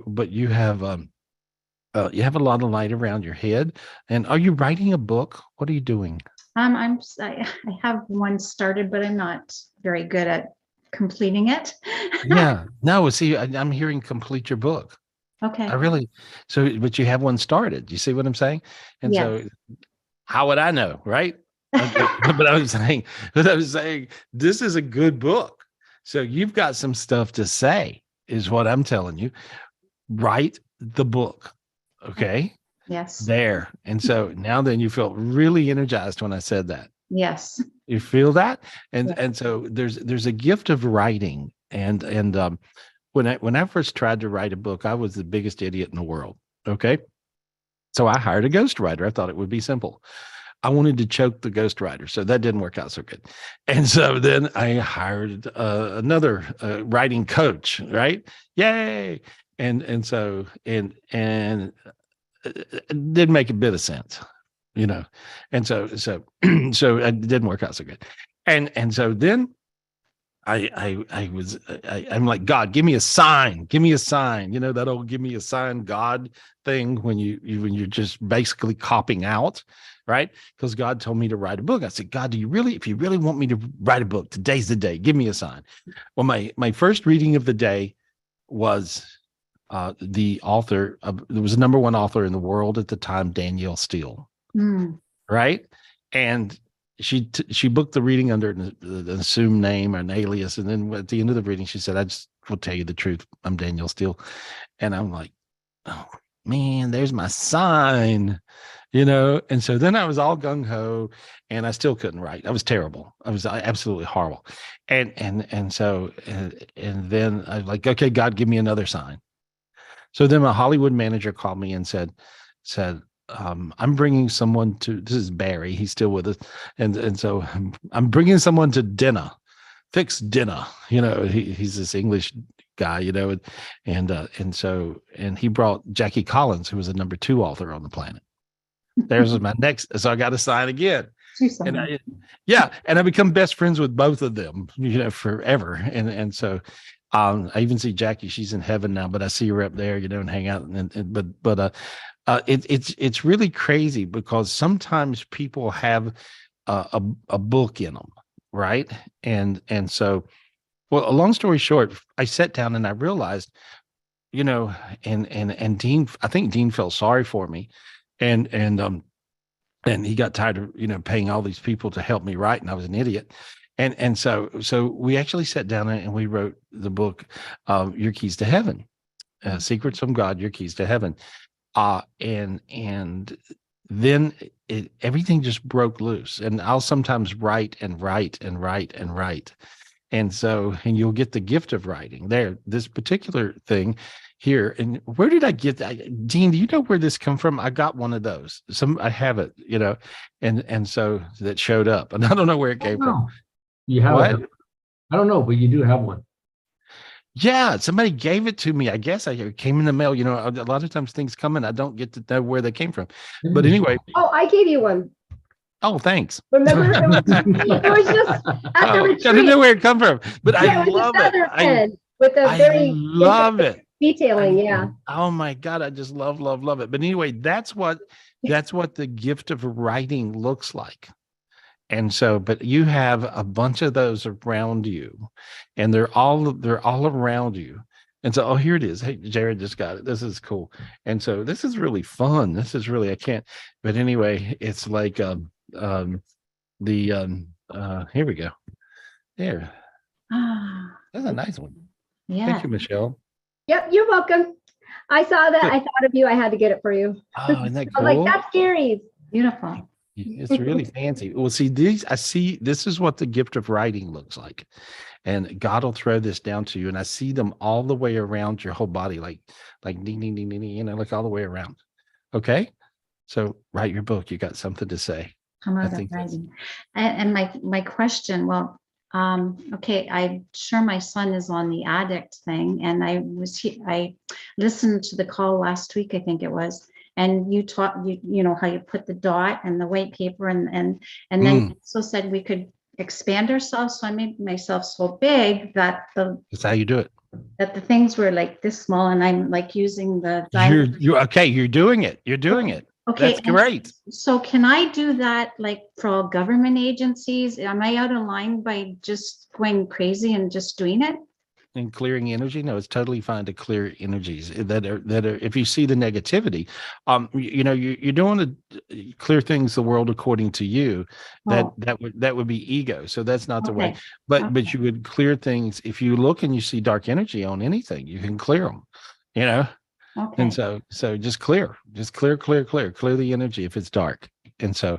but you have a lot of light around your head. And are you writing a book? What are you doing? I have one started, but I'm not very good at completing it. Yeah. No, see, I'm hearing complete your book. Okay. But you have one started. You see what I'm saying? And so how would I know, right? But I was saying, this is a good book. So you've got some stuff to say, is what I'm telling you. Write the book. Okay. Yes. There. And so now then you felt really energized when I said that. Yes. You feel that? And so there's a gift of writing. And when I first tried to write a book, I was the biggest idiot in the world. Okay. So I hired a ghostwriter. I thought it would be simple. I wanted to choke the ghostwriter, so that didn't work out so good. And so then I hired another writing coach, right? Yay! And it didn't make a bit of sense, And so it didn't work out so good. And so then I'm like, God, give me a sign, that old give me a sign God thing when you're just basically copping out, right? Because God told me to write a book. I said, God, if you really want me to write a book, today's the day, give me a sign. Well, my first reading of the day was the author there was the number one author in the world at the time, Danielle Steele, right? And she booked the reading under an assumed name or an alias. And then at the end of the reading, she said, I just will tell you the truth. I'm Danielle Steele. And I'm like, oh man, there's my sign, And so then I was all gung ho, and I still couldn't write. I was terrible. I was absolutely horrible. And then I was like, okay, God, give me another sign. So then my Hollywood manager called me and said, I'm bringing someone to, this is Barry, he's still with us. And so I'm bringing someone to dinner, fix dinner. He's this English guy, and he brought Jackie Collins, who was the number 2 author on the planet. There's my next, so I got to sign again. And I become best friends with both of them, forever. And so I even see Jackie, she's in heaven now, but I see her up there, and hang out. It's really crazy because sometimes people have a book in them, right? And so, well, a long story short, I sat down and I realized, and Dean, I think Dean felt sorry for me, and he got tired of paying all these people to help me write, and I was an idiot. And so we actually sat down and we wrote the book, Your Keys to Heaven, Secrets from God, Your Keys to Heaven. And then everything just broke loose, and I'll sometimes write. And so, and you'll get the gift of writing there, this particular thing here. And where did I get that? Dean, do you know where this come from? I got one of those. I have it, and so that showed up, and I don't know where it came from. You have what? It. I don't know, but you do have one. Yeah, somebody gave it to me. I guess it came in the mail. A lot of times things come in, I don't get to know where they came from. But anyway. Oh, I gave you one. Oh, thanks. Remember, it was just at the retreat. I didn't know where it come from, but I love it. I love it. Detailing, yeah. Oh my God, I just love it. But anyway, that's what the gift of writing looks like. And so, but you have a bunch of those around you, and they're all around you. And so, oh, here it is. Hey, Jared just got it. This is cool. And so this is really fun. This is really, but anyway, it's like, here we go. There. That's a nice one. Yeah. Thank you, Michelle. Yep. You're welcome. I saw that. I thought of you. I had to get it for you. Oh, isn't that cool? I was like, that's Gary's. Beautiful. It's really fancy. Well, see, I see this is what the gift of writing looks like. And God will throw this down to you. And I see them all the way around your whole body, like ding, ding, ding, ding, ding, like all the way around. Okay. So write your book. You got something to say. I think writing. And my question, well, okay, I'm sure my son is on the addict thing, and I listened to the call last week, I think it was, and you taught you know how you put the dot and the white paper, and then you also said we could expand ourselves. So I made myself so big that that's how you do it. That the things were like this small, and I'm like using the you're okay. You're doing it. You're doing it. Okay, that's great. So can I do that like for all government agencies? Am I out of line by just going crazy and just doing it? And clearing energy? No, it's totally fine to clear energies that are if you see the negativity, you know, you don't want to clear things the world according to you. That would be ego. So that's not the way. But you would clear things if you look and you see dark energy on anything, you can clear them, you know. Okay. And so just clear the energy if it's dark. And so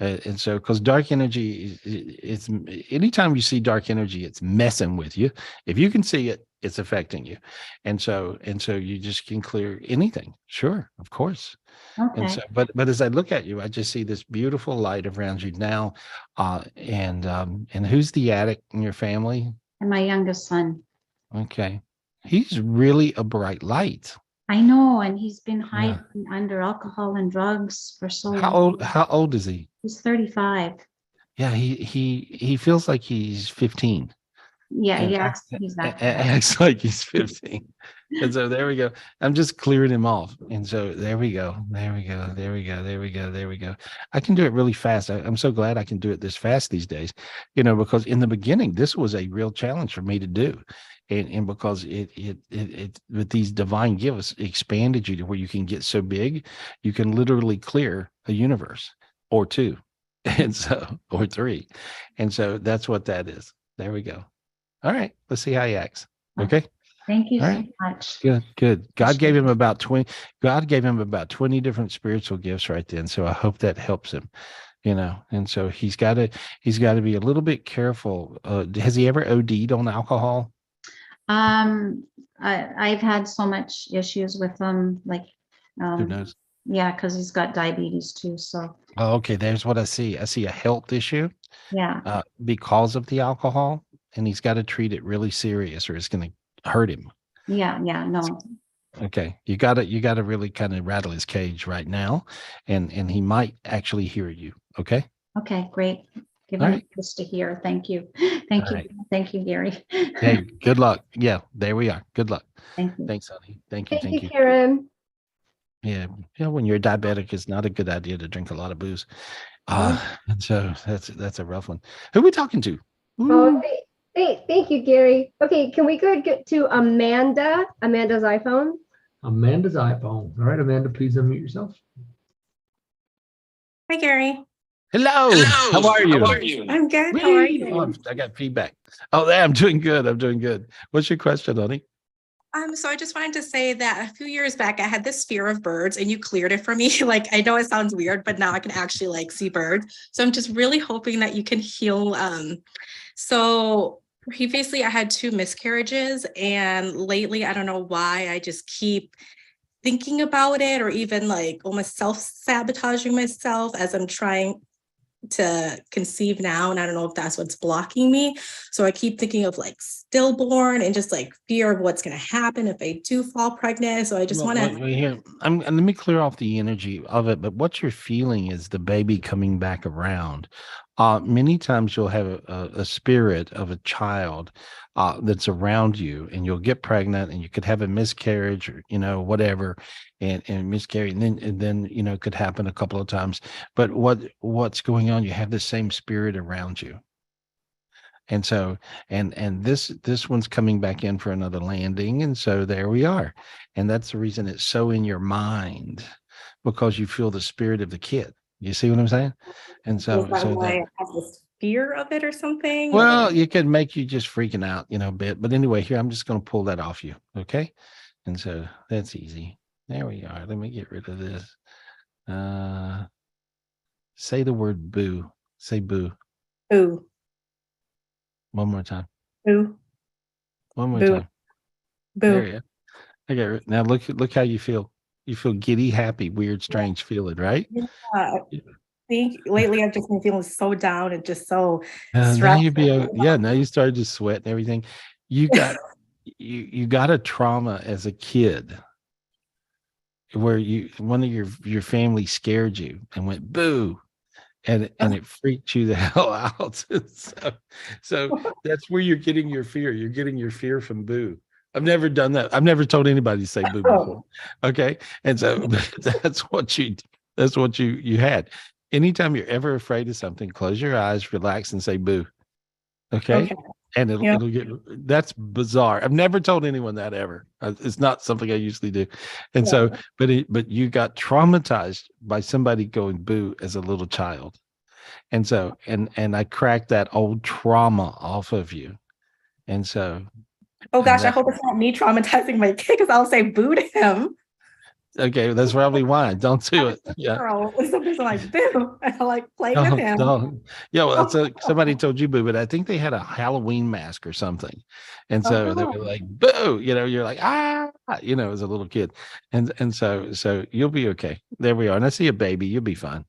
because dark energy it's anytime you see dark energy, it's messing with you. If you can see it, it's affecting you. And so you just can clear anything. Sure, of course. Okay. And so but as I look at you, I just see this beautiful light around you now. And who's the addict in your family? And my youngest son. Okay. He's really a bright light. I know, and he's been hiding under alcohol and drugs for so long. How old is he? He's 35. Yeah, he feels like he's 15. Yeah, acts like he's 15. And so there we go. I'm just clearing him off. And so there we go. I can do it really fast. I'm so glad I can do it this fast these days, you know, because in the beginning, this was a real challenge for me to do. And because it with these divine gifts expanded you to where you can get so big, you can literally clear a universe or two, and so or three. And so that's what that is. There we go. All right, let's see how he acts. Okay. Thank you so much. Good. God gave him about 20. God gave him about 20 different spiritual gifts right then. So I hope that helps him, you know. And so he's got to be a little bit careful. Has he ever OD'd on alcohol? I've had so much issues with him, like, who knows? Yeah, because he's got diabetes too. So. Oh, okay. There's what I see. I see a health issue. Yeah. Because of the alcohol, and he's got to treat it really serious, or it's going to hurt him. Yeah. No. Okay. You got to really kind of rattle his cage right now, and he might actually hear you. Okay. Okay. Great. Give him this to hear. Thank you. Thank you. Thank you, Gary. Hey, good luck. Yeah, there we are. Good luck. Thank you. Thanks, honey. Thank you. Karen. Yeah. When you're diabetic, it's not a good idea to drink a lot of booze. And so that's a rough one. Who are we talking to? Oh, thank you, Gary. Okay, can we get to Amanda? Amanda's iPhone. Amanda's iPhone. All right, Amanda, please unmute yourself. Hi, Gary. Hello. How are you? I'm good. How are you? Oh, I got feedback. Oh, I'm doing good. What's your question, honey? So I just wanted to say that a few years back, I had this fear of birds and you cleared it for me. Like, I know it sounds weird, but now I can actually like see birds. So I'm just really hoping that you can heal. So previously I had 2 miscarriages, and lately, I don't know why, I just keep thinking about it, or even like almost self-sabotaging myself as I'm trying to conceive now, and I don't know if that's what's blocking me. So I keep thinking of like stillborn and just like fear of what's going to happen if I do fall pregnant. So I just want to let me clear off the energy of it. But what you're feeling is the baby coming back around. Many times you'll have a spirit of a child that's around you, and you'll get pregnant, and you could have a miscarriage, or whatever, and miscarry, and then it could happen a couple of times. But what's going on? You have the same spirit around you, and so and this one's coming back in for another landing, and so there we are, and that's the reason it's so in your mind, because you feel the spirit of the kid. You see what I'm saying? And so, I have this fear of it or something. Well, it could make you just freaking out, a bit. But anyway, here, I'm just going to pull that off you. Okay. And so that's easy. There we are. Let me get rid of this. say the word boo. Say boo. Boo. One more time. Boo. One more Boo. time. There Boo. you go. Okay, now look how you feel. You feel giddy, happy, weird, strange feeling, right? Yeah. I think lately I've just been feeling so down and just so Now stressed. now you started to sweat and everything. You got you got a trauma as a kid where one of your family scared you and went boo, and it freaked you the hell out. So that's where you're getting your fear. You're getting your fear from boo. I've never done that. I've never told anybody to say boo before. Okay. And so that's what you had. Anytime you're ever afraid of something, close your eyes, relax, and say boo. Okay. And it'll get, that's bizarre. I've never told anyone that ever. It's not something I usually do. And so, but you got traumatized by somebody going boo as a little child. And so, and I cracked that old trauma off of you. And so, oh gosh, I hope it's not me traumatizing my kid because I'll say boo to him. Okay, that's probably why. Don't do it. Yeah. Girl, somebody's like boo, and I like playing with him. Yeah, well, that's somebody told you boo, but I think they had a Halloween mask or something, and so they were like boo. You're like as a little kid, and so you'll be okay. There we are. And I see a baby. You'll be fine.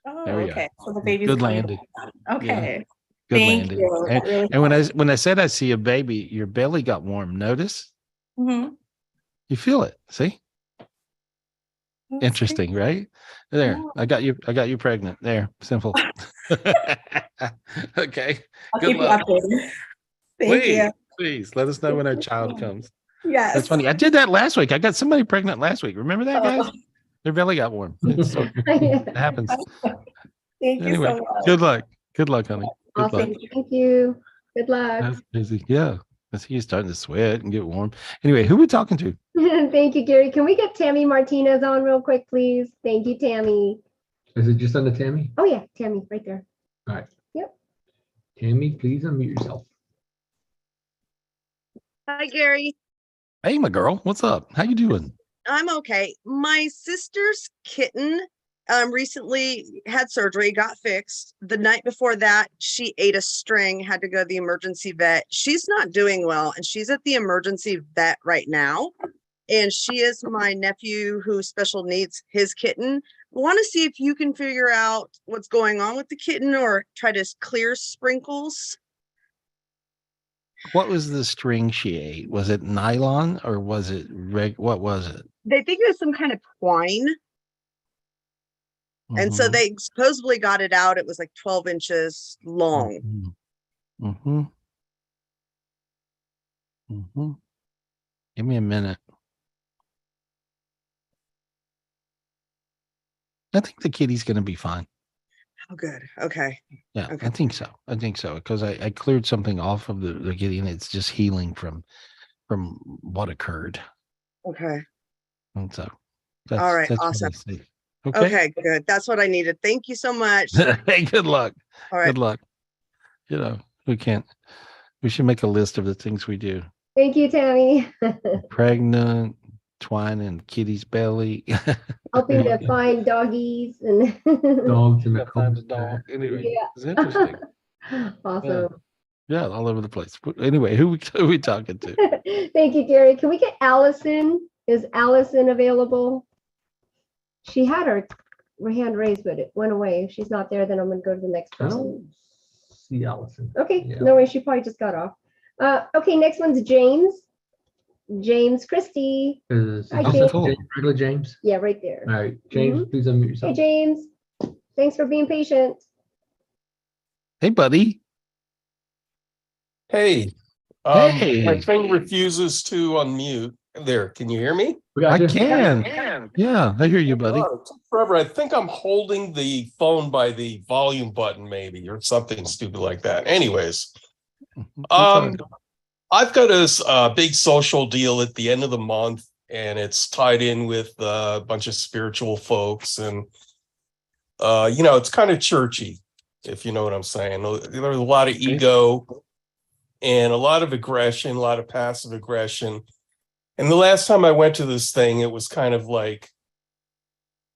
Oh, there we okay. are. So the baby's good coming landing. down. Okay. Yeah. Good Thank landing. you. And, Really and when I said I see a baby, your belly got warm. Notice? Mm-hmm. You feel it. See? Interesting, right? There. Yeah. I got you pregnant. There. Simple. Okay. I'll Good keep luck. you updated. Thank you. Please let us know when our child comes. Yes. That's funny. I did that last week. I got somebody pregnant last week. Remember that, guys? Their belly got warm. It happens. Thank you so much. Good luck. Good luck, honey. Good Awesome. luck. Thank you. Good luck. That's busy. Yeah. I see you starting to sweat and get warm. Anyway, who are we talking to? Thank you, Gary. Can we get Tammy Martinez on real quick, please? Thank you, Tammy. Is it just under Tammy? Oh, yeah, Tammy, right there. All right. Yep. Tammy, please unmute yourself. Hi, Gary. Hey, my girl. What's up? How you doing? I'm okay. My sister's kitten recently had surgery, got fixed. The night before that, she ate a string, had to go to the emergency vet. She's not doing well, and she's at the emergency vet right now. And she is my nephew who special needs his kitten. Want to see if you can figure out what's going on with the kitten or try to clear sprinkles. What was the string she ate? Was it nylon or was it what was it? They think it was some kind of twine. And so they supposedly got it out. It was like 12 inches long. Give me a minute. I think the kitty's going to be fine. Oh, good. Okay. Yeah, okay. I think so. Because I cleared something off of the kitty and it's just healing from what occurred. Okay. And so all right. Awesome. Okay, good. That's what I needed. Thank you so much. Hey, good luck. All right. Good luck. We should make a list of the things we do. Thank you, Tammy. Pregnant, twine in kitty's belly. Helping to find doggies and dogs in the dog. Anyway, yeah. It's interesting. Awesome. Yeah, all over the place. Anyway, who are we talking to? Thank you, Gary. Can we get Allison? Is Allison available? She had her hand raised, but it went away. If she's not there, then I'm going to go to the next person. I don't see Allison. Okay, no way. She probably just got off. Okay, next one's James. James Christie. Hi, James. Regular James? Yeah, right there. All right, James, please unmute yourself. Hey, James. Thanks for being patient. Hey, buddy. Hey. Hey. My thing refuses to unmute. There, can you hear me? I can. Yeah, I hear you, buddy. Oh, it took forever. I think I'm holding the phone by the volume button, maybe, or something stupid like that. Anyways, I've got this big social deal at the end of the month, and it's tied in with a bunch of spiritual folks, and it's kind of churchy, if you know what I'm saying. There's a lot of ego and a lot of aggression, a lot of passive aggression. And the last time I went to this thing, it was kind of like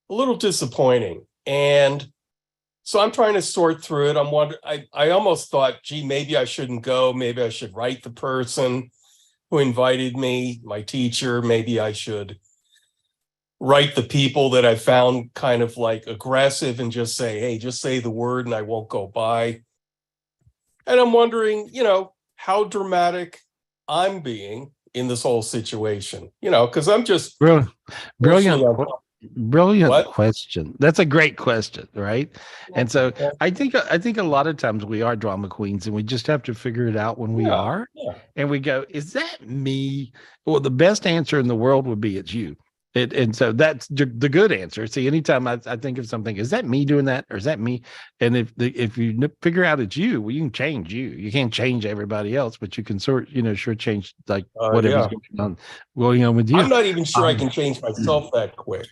a little disappointing. And So I'm trying to sort through it. I'm wondering, I almost thought, gee, maybe I shouldn't go. Maybe I should write the person who invited me, my teacher. Maybe I should write the people that I found kind of like aggressive and just say, hey, just say the word and I won't go by. And I'm wondering, how dramatic I'm being in this whole situation, because I'm just brilliant What? question. That's a great question, right? And so I think a lot of times we are drama queens and we just have to figure it out when we are. And we go, is that me? Well, the best answer in the world would be it's you. And so that's the good answer. See, anytime I think of something, is that me doing that or is that me? And if you figure out it's you, well, you can change you. You can't change everybody else, but you can sure change like whatever's going on with you. I'm not even sure I can change myself that quick.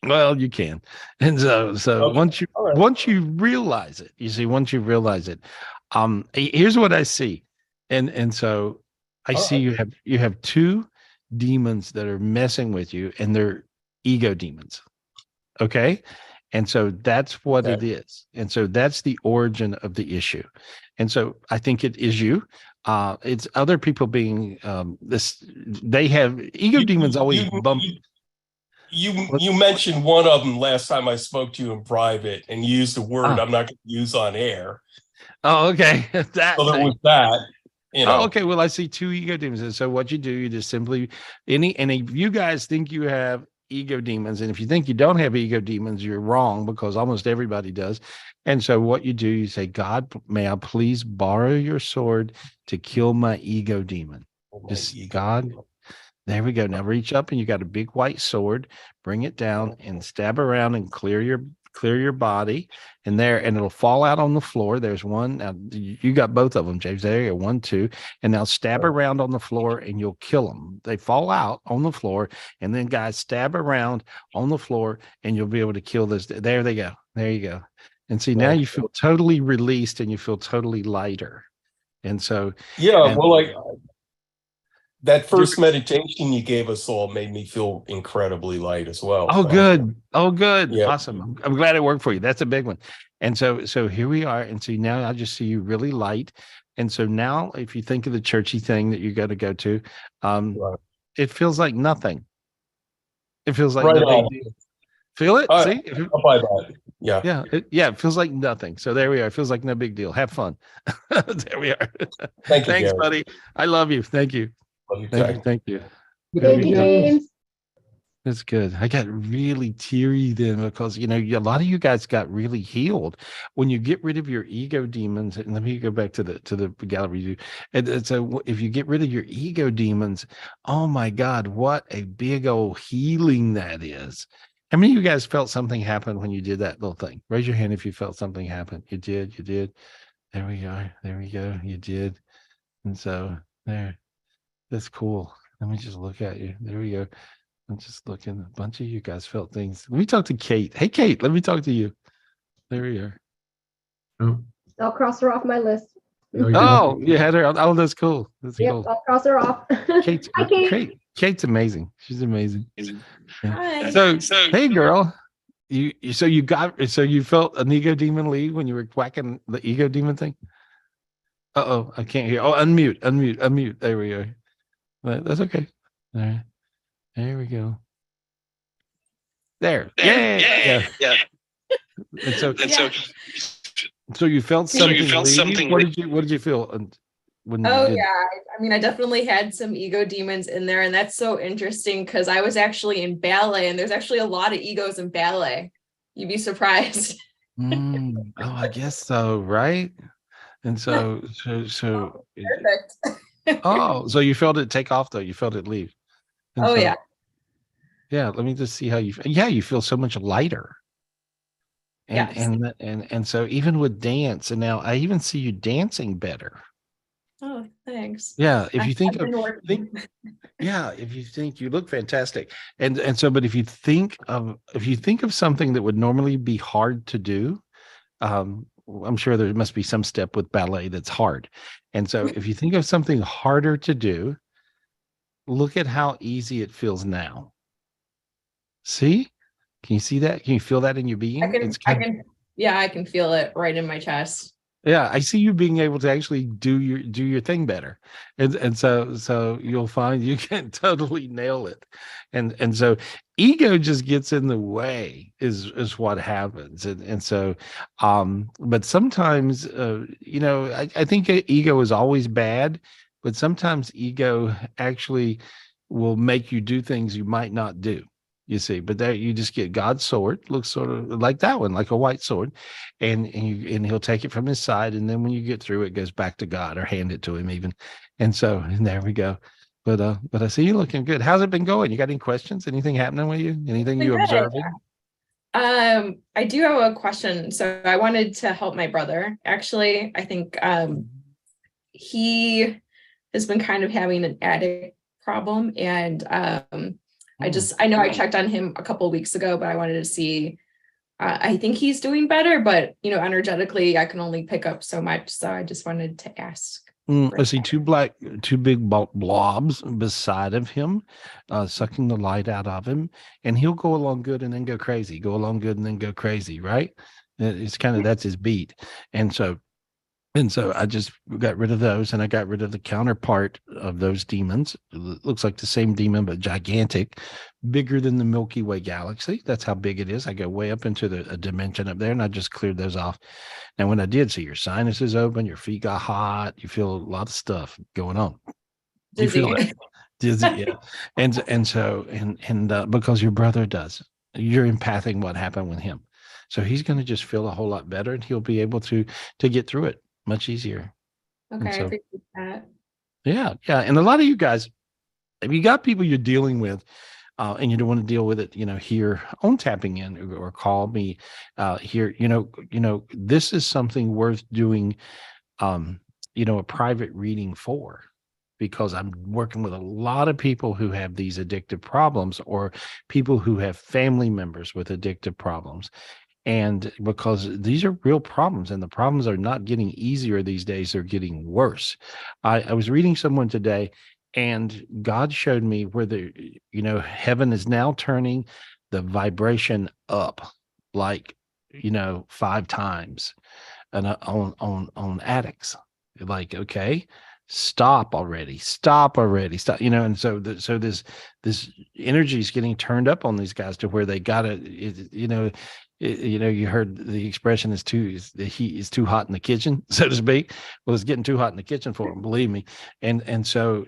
Well, you can. And so okay. once you realize it, here's what I see. And so I see you have two demons that are messing with you, and they're ego demons. Okay. And so that's what it is. And so that's the origin of the issue. And so I think it is you. It's other people being they have ego demons always bump. You mentioned one of them last time I spoke to you in private and you used a word I'm not going to use on air. Oh, okay. So there was that. Oh, okay. Well, I see two ego demons. And so what you do, you just simply and if you guys think you have ego demons, and if you think you don't have ego demons, you're wrong, because almost everybody does. And so what you do, you say, God, may I please borrow your sword to kill my ego demon? God. There we go. Now reach up and you got a big white sword, bring it down and stab around and clear your body, and it'll fall out on the floor. There's one. Now you got both of them, James. There you go. 1, 2, and now stab around on the floor and you'll kill them. They fall out on the floor, and then guys stab around on the floor and you'll be able to kill this. There they go. There you go. And see, now you feel totally released and you feel totally lighter. And so, that first meditation you gave us all made me feel incredibly light as well. Oh, good. Oh, good. Yeah. Awesome. I'm glad it worked for you. That's a big one. And so here we are. And so now I just see you really light. And so now if you think of the churchy thing that you got to go to, it feels like nothing. It feels like no big deal. Feel it? See? I'll buy that. Yeah. Yeah. It feels like nothing. So there we are. It feels like no big deal. Have fun. There we are. Thanks, Gary. Buddy. I love you. Thank you. Thank you. Thank you, James. That's good. I got really teary then because, a lot of you guys got really healed when you get rid of your ego demons. And let me go back to the gallery view. And so if you get rid of your ego demons, oh my God, what a big old healing that is. How many of you guys felt something happen when you did that little thing? Raise your hand if you felt something happen. You did. There we are. There we go. You did. And so there. That's cool. Let me just look at you. There we go. I'm just looking. A bunch of you guys felt things. Let me talk to Kate. Hey, Kate, let me talk to you. There we are. I'll cross her off my list. Oh, you had her. Oh, that's cool. That's cool. I'll cross her off. Hi, Kate. Kate's amazing. She's amazing. Hi. So hey, girl. You felt an ego demon leave when you were whacking the ego demon thing? Uh-oh, I can't hear. Oh, unmute. There we go. That's okay. All right. There we go. There. Yeah. And so you felt something. What did you feel when I definitely had some ego demons in there, and that's so interesting because I was actually in ballet, and there's actually a lot of egos in ballet. You'd be surprised. I guess so, right? And so perfect. So you felt it take off though. You felt it leave. And yeah. Let me just see how you. Yeah, you feel so much lighter. And so even with dance, and now I even see you dancing better. Oh, thanks. Yeah, if you think you look fantastic, and so, but if you think of something that would normally be hard to do, I'm sure there must be some step with ballet that's hard. And so if you think of something harder to do, look at how easy it feels now. See? Can you see that? Can you feel that in your being? Yeah, I can feel it right in my chest. Yeah, I see you being able to actually do your thing better, and so you'll find you can totally nail it, and so ego just gets in the way is what happens, and so but sometimes I think ego is always bad, but sometimes ego actually will make you do things you might not do. You see, but there you just get God's sword, looks sort of like that one, like a white sword, and he'll take it from his side, and then when you get through, it goes back to God or hand it to him even, and there we go. But I see you looking good. How's it been going? You got any questions? Anything happening with you? Anything you Good. observing? I do have a question. So I wanted to help my brother. Actually, I think he has been kind of having an addict problem, and I know I checked on him a couple of weeks ago, but I wanted to see. I think he's doing better, but energetically, I can only pick up so much. So I just wanted to ask. I see two big blobs beside of him, sucking the light out of him, and he'll go along good and then go crazy. Go along good and then go crazy. Right? It's kind of that's his beat, and so I just got rid of those, and I got rid of the counterpart of those demons. It looks like the same demon, but gigantic, bigger than the Milky Way galaxy. That's how big it is. I go way up into a dimension up there, and I just cleared those off. Now, when I did see your sinuses open, your feet got hot, you feel a lot of stuff going on. Dizzy. You feel that? Dizzy, yeah. And because your brother does, you're empathing what happened with him. So he's going to just feel a whole lot better, and he'll be able to get through it much easier. Okay, So, I appreciate that. Yeah. And a lot of you guys, if you got people you're dealing with, and you don't want to deal with it, here on Tapping In or call me here, this is something worth doing, a private reading for, because I'm working with a lot of people who have these addictive problems, or people who have family members with addictive problems. And because these are real problems, and the problems are not getting easier these days, they're getting worse. I was reading someone today, and God showed me where heaven is now turning the vibration up, like 5 times, and on addicts. Like, okay, stop already, stop. And so this energy is getting turned up on these guys to where they gotta, you heard the expression the heat is too hot in the kitchen, so to speak. Well, it's getting too hot in the kitchen for them, believe me. And so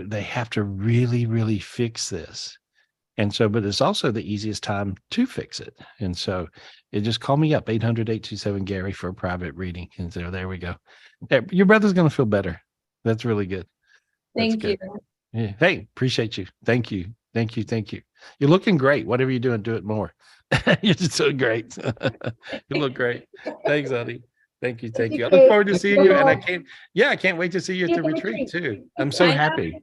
they have to really, really fix this. And so, but it's also the easiest time to fix it. And so just call me up, 800-827-GARY for a private reading. And so there we go. Your brother's going to feel better. That's really good. Thank you. Yeah. Hey, appreciate you. Thank you. You're looking great. Whatever you're doing, do it more. You're just so great. You look great. Thanks, honey. Thank you. I look forward to seeing you. And I can't wait to see you at the retreat too. I'm so happy.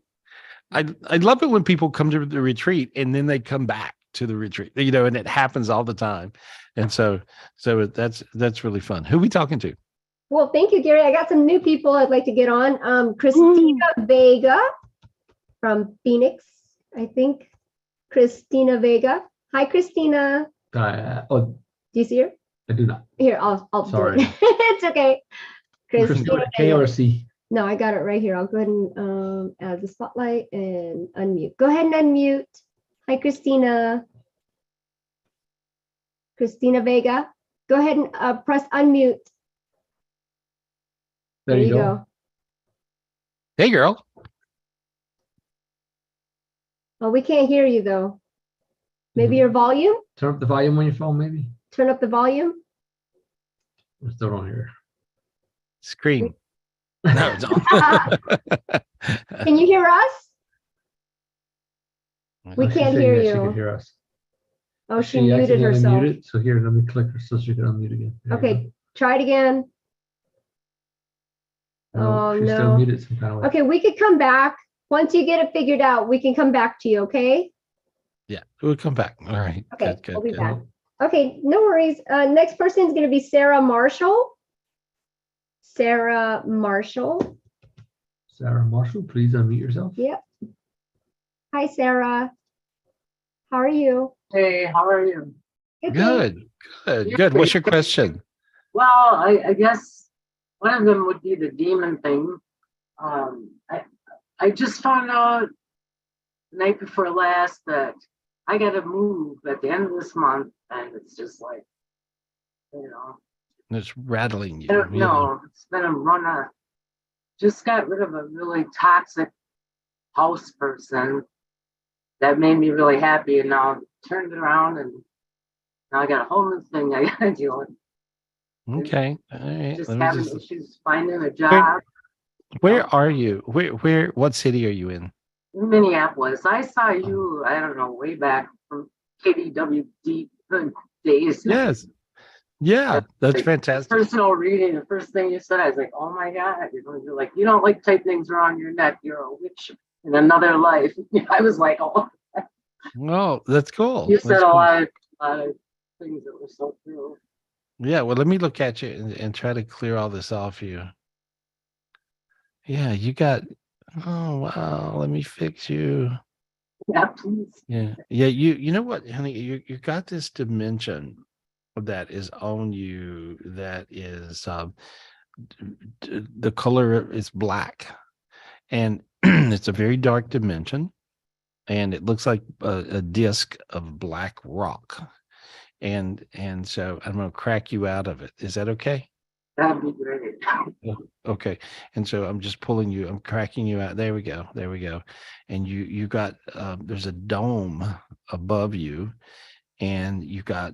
I love it when people come to the retreat and then they come back to the retreat, and it happens all the time. And so that's really fun. Who are we talking to? Well, thank you, Gary. I got some new people I'd like to get on. Christina Vega from Phoenix, I think. Christina Vega. Hi, Christina. Do you see her? I do not. Here, I'll Sorry. do it. It's okay. Christina K or C? No, I got it right here. I'll go ahead and add the spotlight and unmute. Go ahead and unmute. Hi, Christina. Christina Vega. Go ahead and press unmute. There you go. Hey, girl. Oh, we can't hear you though. Maybe your volume? Turn up the volume on your phone, maybe. Turn up the volume. I still don't hear. Scream. No, it's on. Can you hear us? We can't hear you. She can hear us. Oh, she muted herself. Muted. So here, let me click her so she can unmute again. Okay, try it again. Oh, she's still muted some kind of way. Okay, we could come back. Once you get it figured out, we can come back to you, okay? Yeah, we'll come back. All right. Okay, we'll be back. Okay, no worries. Next person is going to be Sarah Marshall. Sarah Marshall, please unmute yourself. Yep. Hi, Sarah. How are you? Hey, how are you? Good. What's your question? Well, I guess one of them would be the demon thing. I just found out the night before last that I got to move at the end of this month, and it's just like, It's rattling you. I don't know. It's been a run. Just got rid of a really toxic house person that made me really happy, and now turned it around, and now I got a homeless thing I got to deal with. Okay. All right. Just having issues finding a job. Where are you? What city are you in? Minneapolis. I saw you, I don't know, way back from KDWD days. Yes. Yeah, that's fantastic. Personal reading, the first thing you said, I was like, oh my God. You're like, you don't like type things around your neck. You're a witch in another life. I was like, oh. Well, that's cool. You said a lot of things that were so true. Yeah, well, let me look at you and try to clear all this off you. Yeah, you got, oh, wow, let me fix you. Yeah, please. Yeah, you know what, honey, you got this dimension that is on you that is, the color is black, and it's a very dark dimension, and it looks like a disc of black rock. And so I'm going to crack you out of it. Is that okay? That'd be great. Okay. And so I'm just pulling you, I'm cracking you out. There we go. And you got, there's a dome above you, and you got,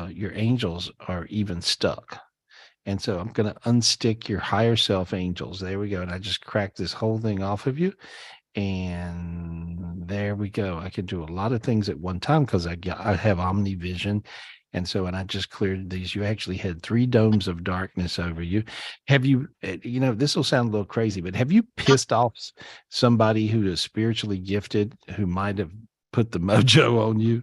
your angels are even stuck. And so I'm going to unstick your higher self angels. There we go. And I just cracked this whole thing off of you. And there we go. I can do a lot of things at one time because I have omnivision. And so, and I just cleared these. You actually had 3 domes of darkness over you. Have you, this will sound a little crazy, but have you pissed off somebody who is spiritually gifted who might have put the mojo on you?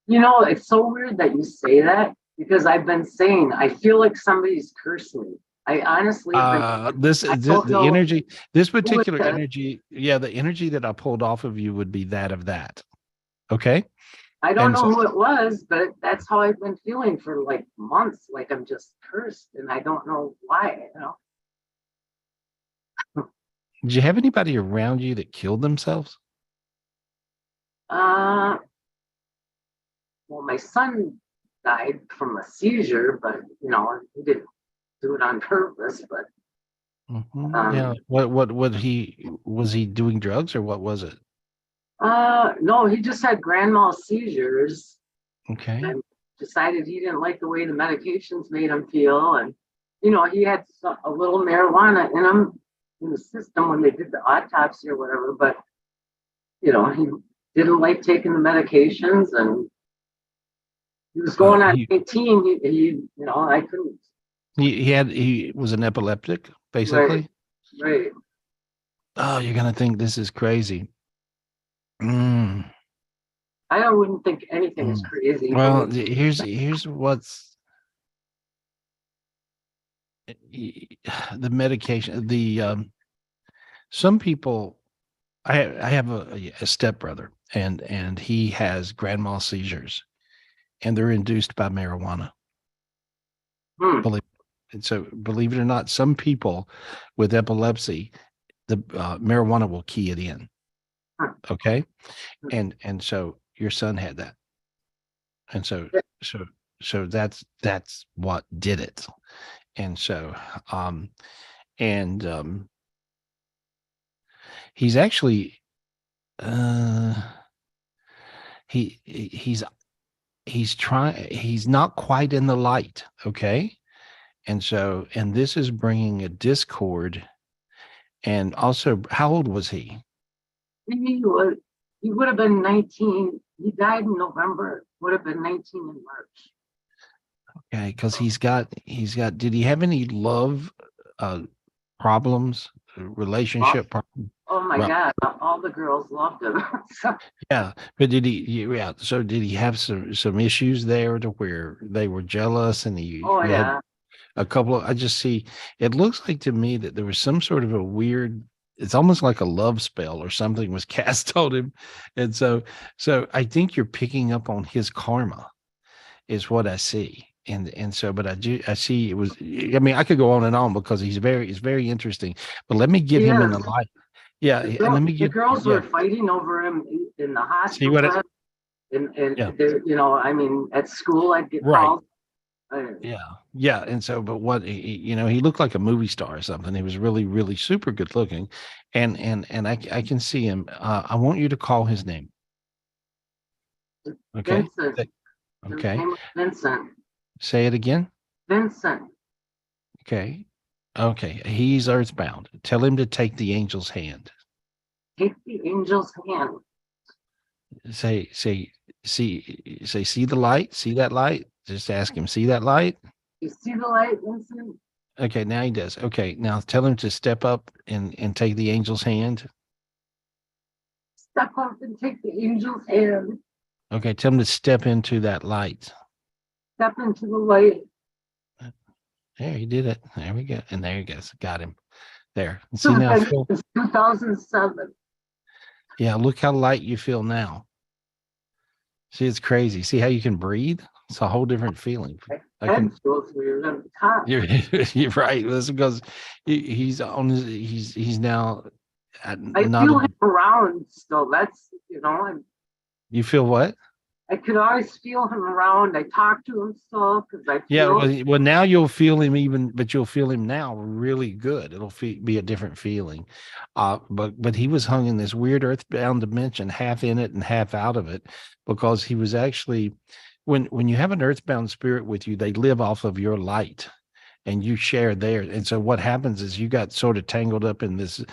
It's so weird that you say that, because I've been saying, I feel like somebody's cursing me. I honestly, the energy, this particular energy, the energy that I pulled off of you would be that. Okay. I don't know who it was, but that's how I've been feeling for like months. Like I'm just cursed, and I don't know why. Did you have anybody around you that killed themselves? Well, my son died from a seizure, but he didn't do it on purpose. But what was he doing drugs, or what was it? No, he just had grand mal seizures. Okay. And decided he didn't like the way the medications made him feel, and he had a little marijuana in him in the system when they did the autopsy or whatever. But he didn't like taking the medications, and he was going on 18. I couldn't. He was an epileptic, basically. Right. Oh, you're gonna think this is crazy. I wouldn't think anything is crazy. Well, here's what's the medication. Some people, I have a stepbrother, and he has grand mal seizures, and they're induced by marijuana. Believe it or not, some people with epilepsy, the marijuana will key it in. Okay. And so your son had that. And so that's what did it. And so, he's actually, he's not quite in the light. Okay. And so, and this is bringing a discord. And also, how old was he? He would have been 19. He died in November, would have been 19 in March. Okay, because he's got, did he have any love problems, relationship problems? Oh my God, all the girls loved him. Yeah, but did he have some issues there to where they were jealous, and he had a couple of, I just see, it looks like to me that there was some sort of a weird, it's almost like a love spell or something was cast on him. And so I think you're picking up on his karma. is what I see. And so, but I see it was, I mean, I could go on and on because it's very interesting, but let me get him in the Yes. light. Yeah. And let me The get, girls yeah. were fighting over him in the See what hospital. And yeah. they're, you know, I mean, at school I'd get Right. called. Yeah. And so, but what, you know, he looked like a movie star or something. He was really super good looking. And I can see him. I want you to call his name. Okay. Vincent. His Okay. name was Vincent. Say it again. Vincent. Okay. Okay. He's earthbound. Tell him to take the angel's hand. Take the angel's hand. See the light? See that light? Just ask him, see that light? You see the light, Vincent? Okay, now he does. Okay, now tell him to step up and take the angel's hand. Step up and take the angel's hand. Okay, tell him to step into that light. Step into the light. There, he did it. There we go. And there he goes. Got him. There. And see now, Phil? It's 2007. Yeah, look how light you feel now. See, it's crazy. See how you can breathe? It's a whole different feeling. You're right. That's because he's on his, he's now I feel him around still. That's, you know, you feel what? I could always feel him around. I talk to him still because I feel. Well, now you'll feel him but you'll feel him now really good. It'll be a different feeling. But he was hung in this weird earthbound dimension, half in it and half out of it, because he was actually, when you have an earthbound spirit with you, they live off of your light and you share theirs. And so what happens is you got sort of tangled up in this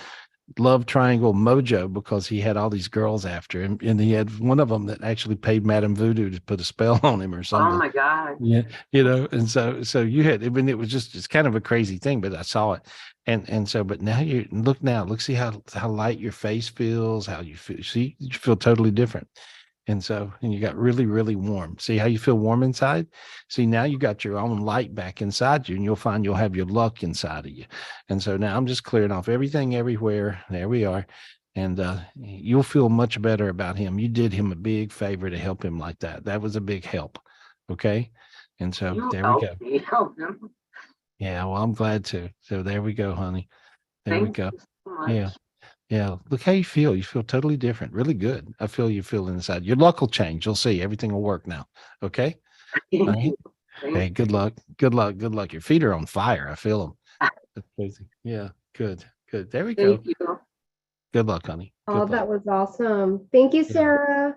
love triangle mojo because he had all these girls after him, and he had one of them that actually paid Madame Voodoo to put a spell on him or something. Oh my God. Yeah, you know, and so you had, I mean, it was just, it's kind of a crazy thing, but I saw it. And so, but now look, see how light your face feels, how you feel. See, you feel totally different. And so, and you got really warm. See how you feel warm inside? See, now you got your own light back inside you, and you'll find you'll have your luck inside of you. And so now I'm just clearing off everything everywhere. There we are. And you'll feel much better about him. You did him a big favor to help him like that. That was a big help. Okay. And so there we go. Help him. Yeah. Well, I'm glad to. So there we go, honey. There we go. So much. Yeah. Yeah, look how you feel. You feel totally different. Really good. I feel you feel inside. Your luck will change. You'll see. Everything will work now. Okay. All right. Hey, good luck. Good luck. Good luck. Your feet are on fire. I feel them. That's crazy. Yeah. Good. Good. There we go. Thank you. Good luck, honey. Good Oh, luck. that was awesome. Thank you, Sarah.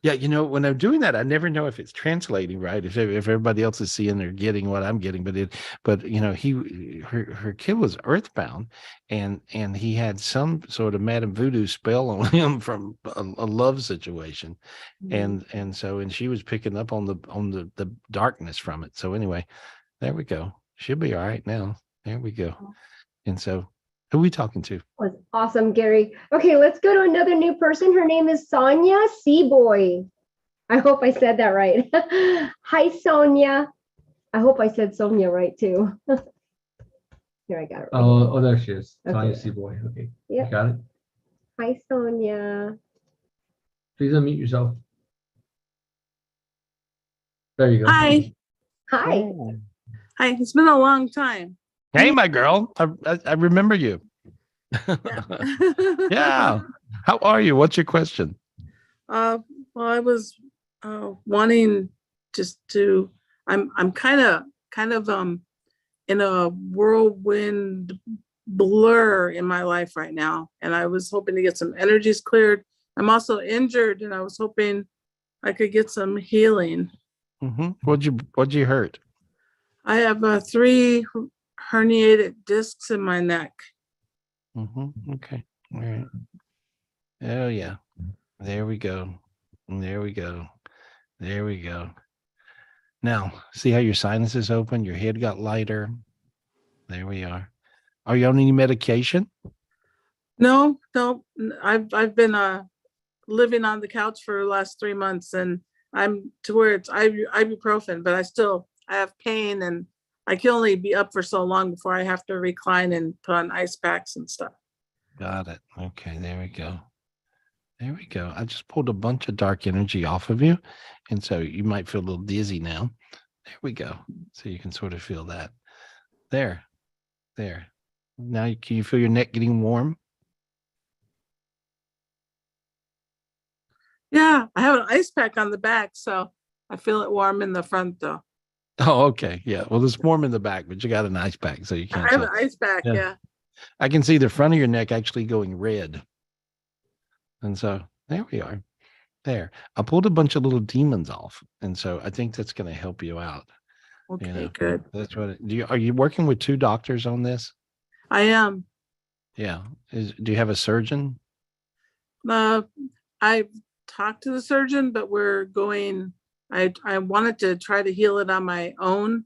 Yeah, you know, when I'm doing that, I never know if it's translating right, if everybody else is seeing or getting what I'm getting. But you know, her kid was earthbound, and he had some sort of Madame Voodoo spell on him from a love situation, and she was picking up on the darkness from it. So anyway, there we go. She'll be all right now. There we go. And so, who are we talking to? Was awesome, Gary. Okay, let's go to another new person. Her name is Sonia Seaboy. I hope I said that right. Hi, Sonia. I hope I said Sonia right too. Here, I got it. Right. Oh, there she is. Okay. Sonia Seaboy. Okay. Yep. You got it. Hi, Sonia. Please unmute yourself. There you go. Hi. Hi. Oh. Hi. It's been a long time. Hey, my girl. I remember you. Yeah. How are you? What's your question? Well, I was wanting just to. I'm kind of in a whirlwind blur in my life right now, and I was hoping to get some energies cleared. I'm also injured, and I was hoping I could get some healing. Mm-hmm. What'd you hurt? I have 3 herniated discs in my neck. Mm-hmm. Okay. All right. Oh yeah. There we go. There we go. There we go. Now, see how your sinuses open? Your head got lighter. There we are. Are you on any medication? No. I've been living on the couch for the last 3 months, and I'm to where it's ibuprofen, but I have pain, and I can only be up for so long before I have to recline and put on ice packs and stuff. Got it. Okay, there we go. There we go. I just pulled a bunch of dark energy off of you. And so you might feel a little dizzy now. There we go. So you can sort of feel that. There. Now, can you feel your neck getting warm? Yeah, I have an ice pack on the back, so I feel it warm in the front though. Oh, okay. Yeah. Well, there's warm in the back, but you got an ice pack, so you can't I have feel. an ice pack, yeah. I can see the front of your neck actually going red. And so there we are. There. I pulled a bunch of little demons off. And so I think that's going to help you out. Okay, good. That's what are you working with 2 doctors on this? I am. Yeah. Do you have a surgeon? I've talked to the surgeon, but we're going, I wanted to try to heal it on my own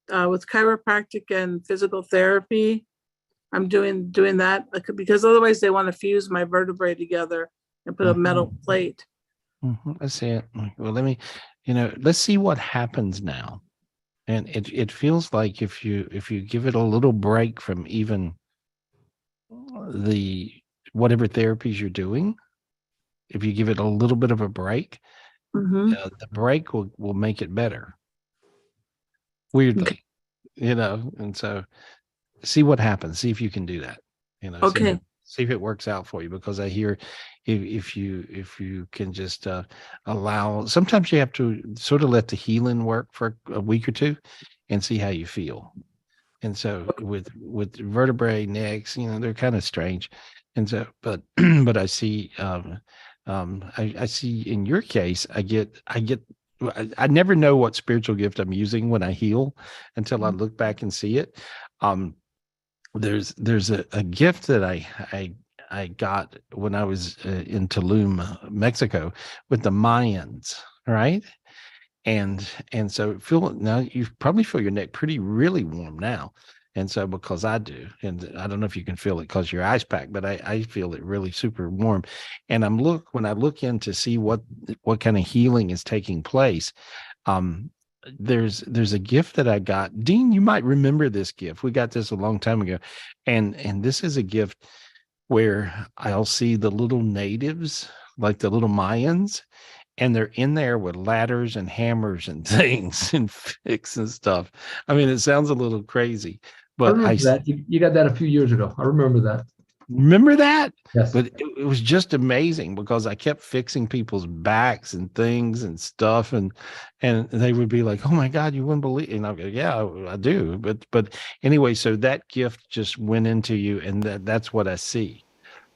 with chiropractic and physical therapy. I'm doing that because otherwise they want to fuse my vertebrae together and put a metal plate. I see it. Well, let's see what happens now. And it feels like if you give it a little break from even the whatever therapies you're doing, if you give it a little bit of a break, the break will make it better. Weirdly, and so see what happens. See if you can do that. Okay. See if it works out for you, because I hear if you can just allow, sometimes you have to sort of let the healing work for a week or 2 and see how you feel. And so with vertebrae necks, they're kind of strange. And so, but I see, I see in your case, I never know what spiritual gift I'm using when I heal until I look back and see it. There's a gift that I got when I was in Tulum, Mexico, with the Mayans, right? And so now you probably feel your neck really warm now. And so, because I do, and I don't know if you can feel it because your ice pack, but I feel it really super warm. And when I look in to see what kind of healing is taking place, there's a gift that I got. Dean, you might remember this gift. We got this a long time ago. And this is a gift where I'll see the little natives, like the little Mayans, and they're in there with ladders and hammers and things and picks and stuff. I mean, it sounds a little crazy, but I remember that. You got that a few years ago. I remember that. Remember that? Yes. But it was just amazing because I kept fixing people's backs and things and stuff, and they would be like, "Oh my God, you wouldn't believe," and I go, "Yeah, I do." But anyway, so that gift just went into you, and that's what I see.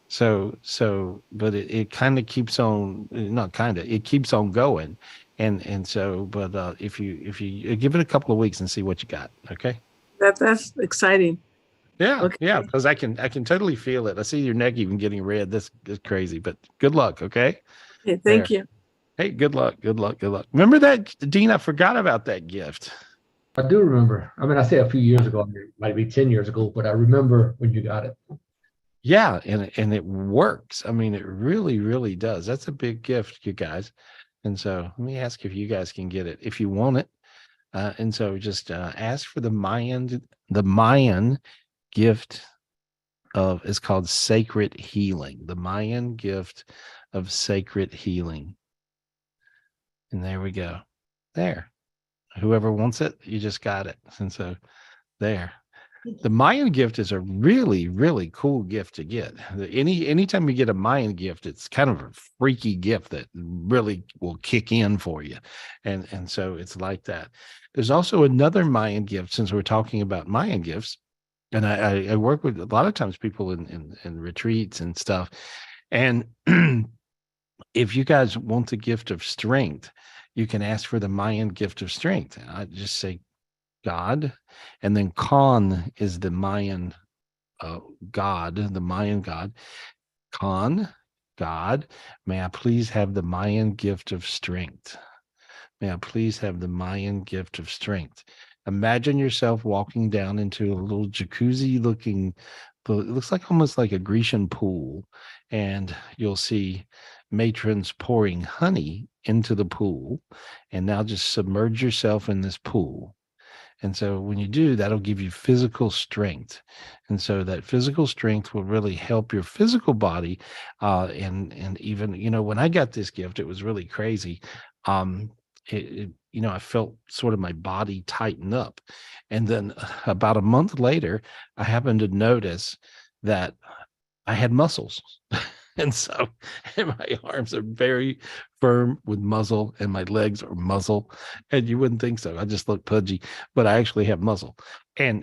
So, but it kind of keeps on, not kind of, it keeps on going, and so, but if you give it a couple of weeks and see what you got, okay? That's exciting. Yeah, Okay. yeah, because I can totally feel it. I see your neck even getting red. This is crazy, but good luck, okay? Okay, thank you. Hey, good luck. Remember that, Dean? I forgot about that gift. I do remember. I mean, I say a few years ago, it might be 10 years ago, but I remember when you got it. Yeah, and it works. I mean, it really does. That's a big gift, you guys. And so let me ask if you guys can get it if you want it. And so just ask for the Mayan gift is called sacred healing. The Mayan gift of sacred healing. And there we go. There. Whoever wants it, you just got it. And so there. The Mayan gift is a really cool gift to get. Anytime you get a Mayan gift, it's kind of a freaky gift that really will kick in for you. And so it's like that. There's also another Mayan gift, since we're talking about Mayan gifts. And I work with a lot of times people in retreats and stuff. And if you guys want the gift of strength, you can ask for the Mayan gift of strength. And I just say God, and then Khan is the Mayan god, the Mayan god. Khan, God, may I please have the Mayan gift of strength. May I please have the Mayan gift of strength. Imagine yourself walking down into a little jacuzzi looking, it looks like almost like a Grecian pool, and you'll see matrons pouring honey into the pool. And now just submerge yourself in this pool. And so when you do, that'll give you physical strength. And so that physical strength will really help your physical body. And even, when I got this gift, it was really crazy. I felt sort of my body tighten up. And then about a month later, I happened to notice that I had muscles. And so and my arms are very firm with muscle and my legs are muscle. And you wouldn't think so. I just look pudgy, but I actually have muscle.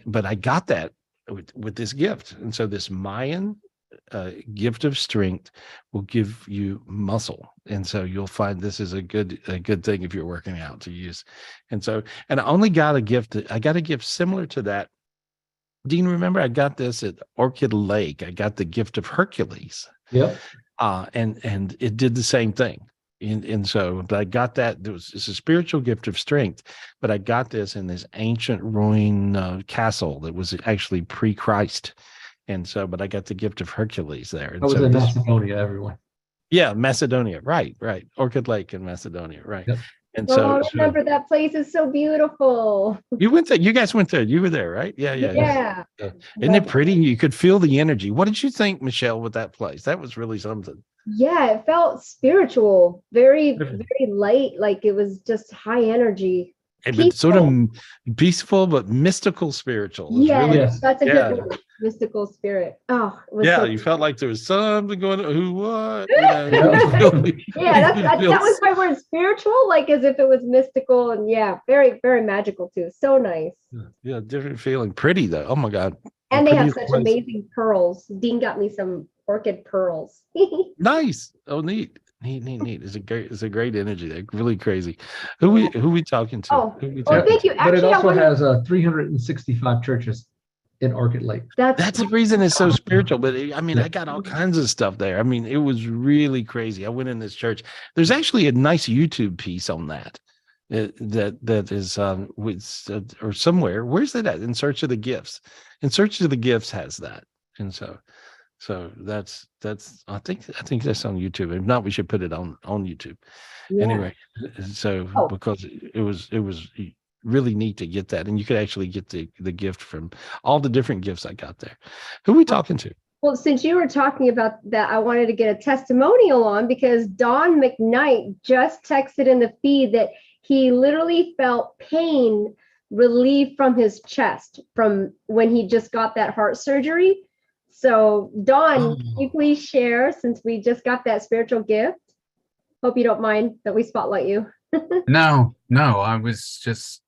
But I got that with this gift. And so this Mayan gift of strength will give you muscle. And so you'll find this is a good thing if you're working out to use. And I only got a gift. I got a gift similar to that. Dean, remember I got this at Orchid Lake. I got the gift of Hercules. Yep. And it did the same thing. And so, but I got that. It's a spiritual gift of strength, but I got this in this ancient ruin castle that was actually pre-Christ. And so, but I got the gift of Hercules there. And That was so in Macedonia, everyone. Yeah, Macedonia. Right. Orchid Lake in Macedonia. Right. Yep. And I remember that place is so beautiful. you went there. You guys went there. You were there, right? Yeah. Isn't it pretty? You could feel the energy. What did you think, Michelle, with that place? That was really something. Yeah, it felt spiritual, very, very light, like it was just high energy. But sort of peaceful, but mystical, spiritual. That's a good word. Mystical spirit. Oh, it was you felt like there was something going on. Who, what? That was my word, spiritual, like as if it was mystical and very, very magical too. So nice. Yeah, different feeling. Pretty though. Oh my God. And they have such amazing pearls. Dean got me some orchid pearls. Nice. Oh, neat. It's a great energy. They're really crazy. Who we talking to? Thank you. But it also has 365 churches in Orchid Lake. That's the reason it's so spiritual. But I got all kinds of stuff there. It was really crazy. I went in this church. There's actually a nice YouTube piece on that. That is or somewhere. Where's that at? In Search of the Gifts. In Search of the Gifts has that. And so that's I think that's on YouTube. If not, we should put it on YouTube. Yeah. Anyway, because it was really neat to get that, and you could actually get the gift from all the different gifts I got there. Who are we talking to? Well, since you were talking about that, I wanted to get a testimonial on, because Don McKnight just texted in the feed that he literally felt pain relieved from his chest from when he just got that heart surgery. So Don, can you please share, since we just got that spiritual gift? Hope you don't mind that we spotlight you. No, I was just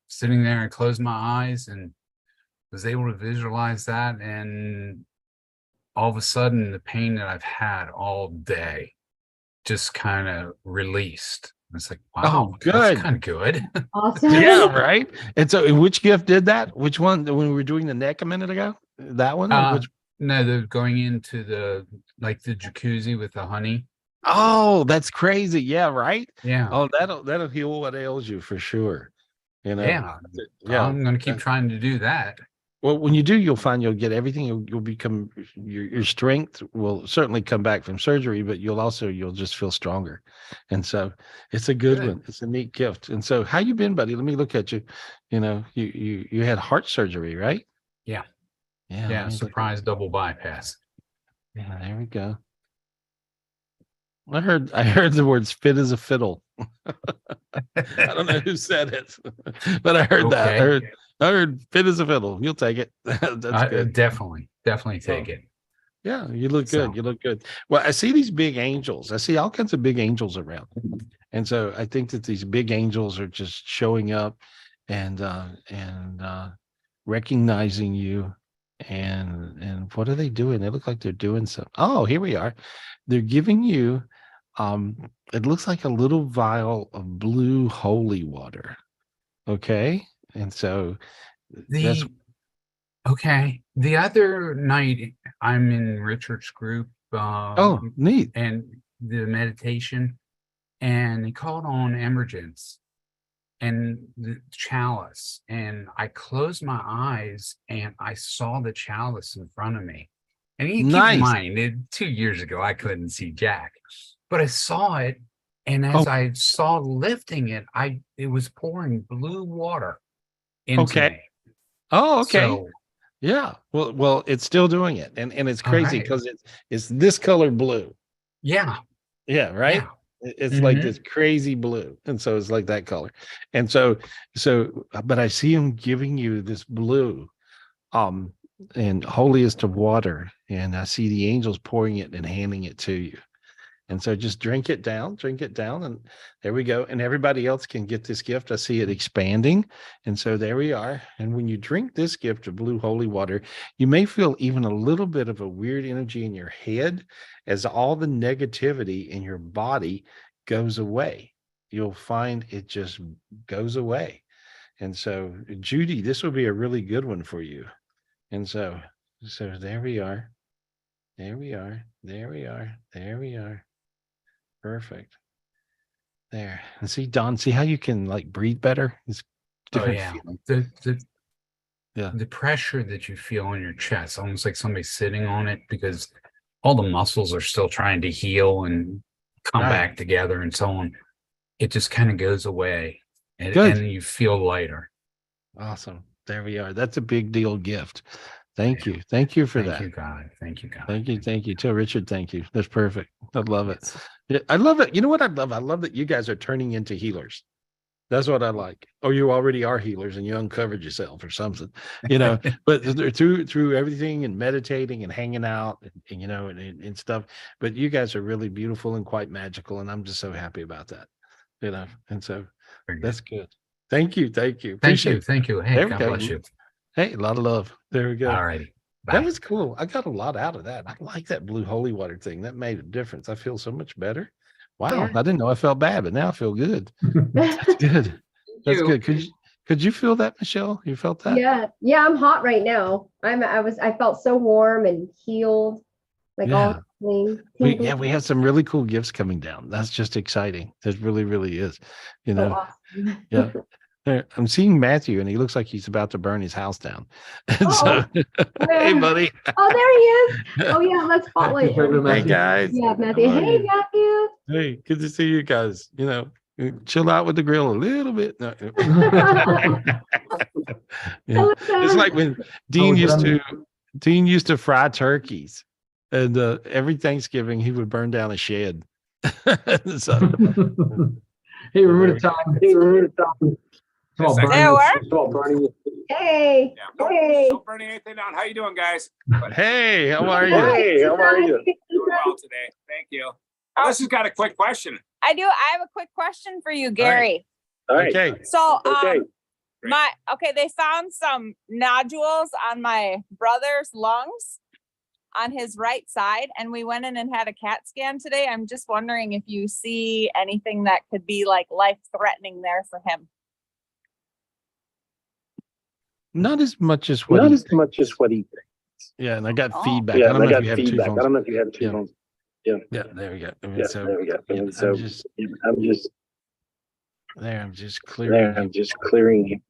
sitting there and closed my eyes and was able to visualize that, and all of a sudden the pain that I've had all day just kind of released. It's like, wow, good. That's kind of good. Awesome. Yeah, right. And so which gift did that? Which one? When we were doing the neck a minute ago? That one? No, they're going into the jacuzzi with the honey. Oh, that's crazy. Yeah, right. Yeah. Oh, that'll heal what ails you for sure. Yeah. I'm gonna keep trying to do that. Well, when you do, you'll find you'll get everything. You'll become your strength will certainly come back from surgery, but you'll just feel stronger. And so it's a good one. It's a neat gift. And so how you been, buddy? Let me look at you. You had heart surgery, right? Yeah. Yeah. Surprise double bypass. Yeah, there we go. I heard the words "fit as a fiddle." I don't know who said it, but I heard that. I heard "fit as a fiddle." You'll take it. That's good. Definitely take it. Yeah, you look good. You look good. Well, I see these big angels. I see all kinds of big angels around, and so I think that these big angels are just showing up and recognizing you. And what are they doing? They look like they're doing something. Oh, here we are. They're giving you it looks like a little vial of blue holy water. Okay. And so the other night I'm in Richard's group. Neat. And the meditation, and he called on emergence and the chalice, and I closed my eyes and I saw the chalice in front of me. And keep in mind, 2 years ago I couldn't see jack, but I saw it, and as I saw lifting it, it was pouring blue water into Okay. me. Oh, okay. So, Yeah. Well, it's still doing it. And it's all crazy right. because it's this color blue. Yeah. Yeah, right. Yeah. It's like Mhm. this crazy blue. And so it's like that color. And so but I see him giving you this blue, and holiest of water. And I see the angels pouring it and handing it to you. And so just drink it down, and there we go. And everybody else can get this gift. I see it expanding. And so there we are. And when you drink this gift of blue holy water, you may feel even a little bit of a weird energy in your head as all the negativity in your body goes away. You'll find it just goes away. And so, Judy, this will be a really good one for you. And so there we are. There we are. There we are. There we are. Perfect. There. And see, Don, see how you can like breathe better? It's different feeling. The pressure that you feel on your chest, almost like somebody's sitting on it, because all the muscles are still trying to heal and come back together and so on. It just kind of goes away, and you feel lighter. Awesome. There we are. That's a big deal gift. Thank you. Thank you for that. Thank you, God. Thank you, God. Thank you. Thank you. Tell Richard, thank you. That's perfect. I love it. Yeah, I love it. You know what I love? I love that you guys are turning into healers. That's what I like. Or you already are healers and you uncovered yourself or something, but through everything and meditating and hanging out and stuff. But you guys are really beautiful and quite magical. And I'm just so happy about that, and so that's good. Thank you. Thank you. Appreciate it. Thank you. Hey, There we God go. bless you. Hey, a lot of love. There we go. All righty. That was cool. I got a lot out of that. I like that blue holy water thing. That made a difference. I feel so much better. Wow. Yeah. I didn't know I felt bad, but now I feel good. That's good. That's good. Could you feel that, Michelle? You felt that? Yeah, I'm hot right now. I felt so warm and healed, all clean. We have some really cool gifts coming down. That's just exciting. That really, really is. Awesome. Yeah. I'm seeing Matthew, and he looks like he's about to burn his house down. And so, hey, buddy. Oh, there he is. Oh, yeah. Let's spotlight him. Hey, guys. Yeah, Matthew. Hey, Matthew. Hey, good to see you guys. Chill out with the grill a little bit. No. Yeah. It's like when Dean used to fry turkeys, and every Thanksgiving he would burn down a shed. So, hey, remember the time? Hey. Don't burn anything down. How you doing, guys? Hey, how are you? How are you? Doing well today. Thank you. Alyssa's got a quick question. I do. I have a quick question for you, Gary. All right. Okay. So, they found some nodules on my brother's lungs on his right side, and we went in and had a CAT scan today. I'm just wondering if you see anything that could be like life-threatening there for him. Not as much as what he thinks. Yeah, and I got feedback. I don't know if you have two phones. I don't know if you have two phones. Yeah, there we go. There we go. I'm just clearing.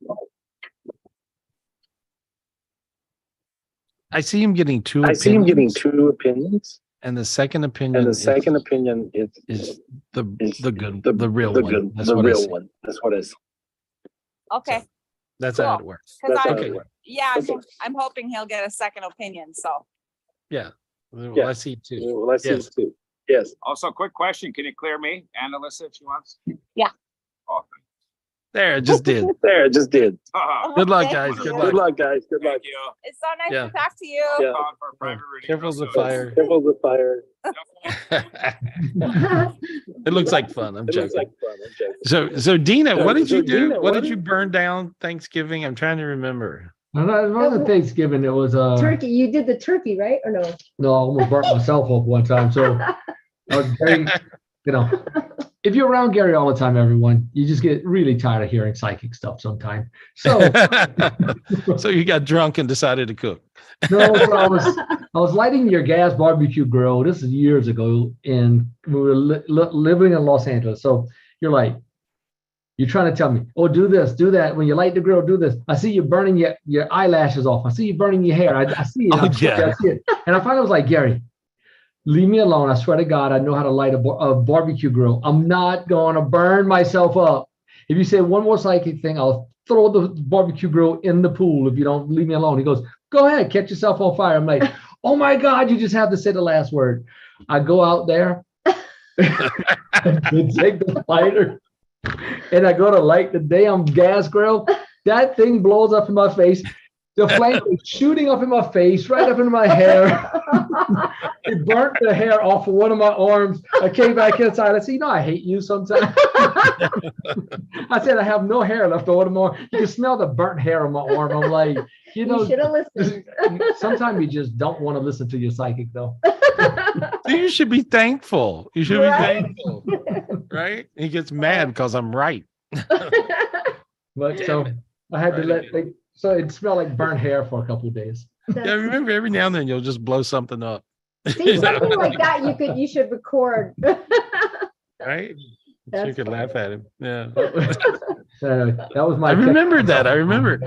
I see him getting two opinions. And the second opinion is the real one. That's what I see. That's what I see. Okay. That's how it works. Yeah, I'm hoping he'll get a second opinion. So. Yeah. Well, I see two. Yes. Also, quick question. Can you clear me and Alyssa if she wants? Yeah. Oh, there, it just did. Good luck, guys. Good luck. Good luck. Thank you. It's so nice to talk to you. Yeah. For private reading. Careful the fire. Fire. It looks like fun. I'm joking. So Dina, what did you do? What did you burn down Thanksgiving? I'm trying to remember. No, it wasn't Thanksgiving. It was turkey. You did the turkey, right? Or no? No, I almost burnt myself up one time. So I was very, if you're around Gary all the time, everyone, you just get really tired of hearing psychic stuff sometimes. So, so you got drunk and decided to cook. No, so I was lighting your gas barbecue grill. This is years ago, and we were living in Los Angeles. So you're trying to tell me, oh, do this, do that. When you light the grill, do this. I see you burning your eyelashes off. I see you burning your hair. I see it. I see it. And I finally was like, Gary, leave me alone. I swear to God, I know how to light a barbecue grill. I'm not going to burn myself up. If you say one more psychic thing, I'll throw the barbecue grill in the pool if you don't leave me alone. He goes, go ahead, catch yourself on fire. I'm like, oh my God, you just have to say the last word. I go out there and take the lighter and I go to light the damn gas grill. That thing blows up in my face. The flame is shooting up in my face, right up into my hair. It burnt the hair off of one of my arms. I came back inside. I said, you know, I hate you sometimes. I said, I have no hair left on my arm. You can smell the burnt hair on my arm. I'm like, you know, should have listened. Sometimes you just don't want to listen to your psychic, though. So you should be thankful. You should Right? be thankful, right? He gets mad because I'm right. But so I had to let things. So it smelled like burnt hair for a couple of days. Yeah, remember every now and then you'll just blow something up. See, something like that you should record. Right? So you could laugh at him. Yeah. That was my. I remembered that. I remember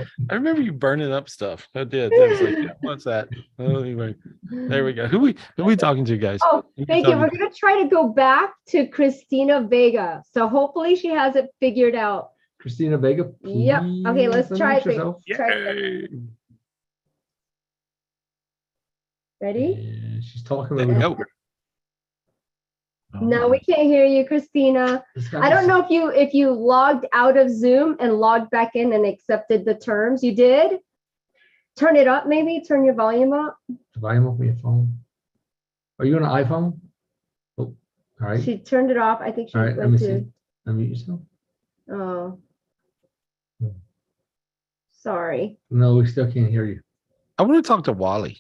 you burning up stuff. I did. I was like, yeah, what's that? Oh, anyway, there we go. Who we talking to, guys? Oh, Who we thank you. talking We're to? going to try to go back to Christina Vega. So hopefully she has it figured out. Christina Vega. Yep. Okay, let's please try it. unmute yourself. Try it. Ready? Yeah, she's talking There about. we go. No, we can't hear you, Christina. I don't know if you logged out of Zoom and logged back in and accepted the terms. You did? Turn it up, maybe. Turn your volume up. Volume up on your phone. Are you on an iPhone? Oh, all right. She turned it off. I think she All right. Let went me to. see. Unmute yourself. Oh. Sorry. No, we still can't hear you. I want to talk to Wally.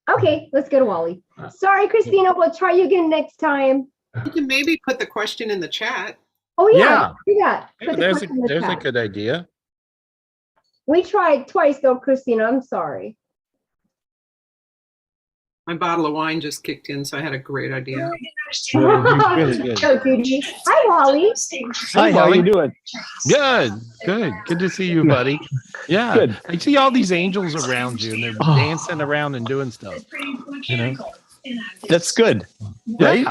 Okay, let's go to Wally. Sorry, Christina. We'll try you again next time. You can maybe put the question in the chat. Oh yeah, Yeah. do that. Yeah, Put the there's question in the there's a chat. good idea. We tried twice though, Christina. I'm sorry. My bottle of wine just kicked in, so I had a great idea. Really good. Go, Judy. Hi, Wally. Hi, how Wally. you doing? Good to see you, buddy. Yeah, Good. I see all these angels around you, and they're dancing around and doing stuff. You know, That's good. Right?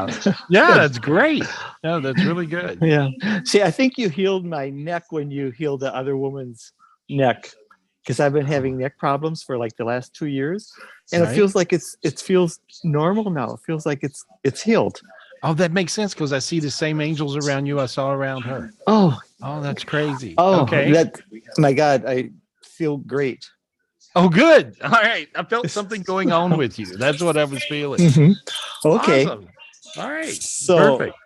yeah, that's great. No, that's really good. Yeah. See, I think you healed my neck when you healed the other woman's neck, because I've been having neck problems for like the last 2 years, and Right. it feels like it feels normal now. It feels like it's healed. Oh, that makes sense because I see the same angels around you I saw around her. Oh, that's crazy. oh, Okay. my God, I feel great. Oh, good. All right. I felt something going on with you. That's what I was feeling. Mhm. Okay. Awesome. All right. So, Perfect.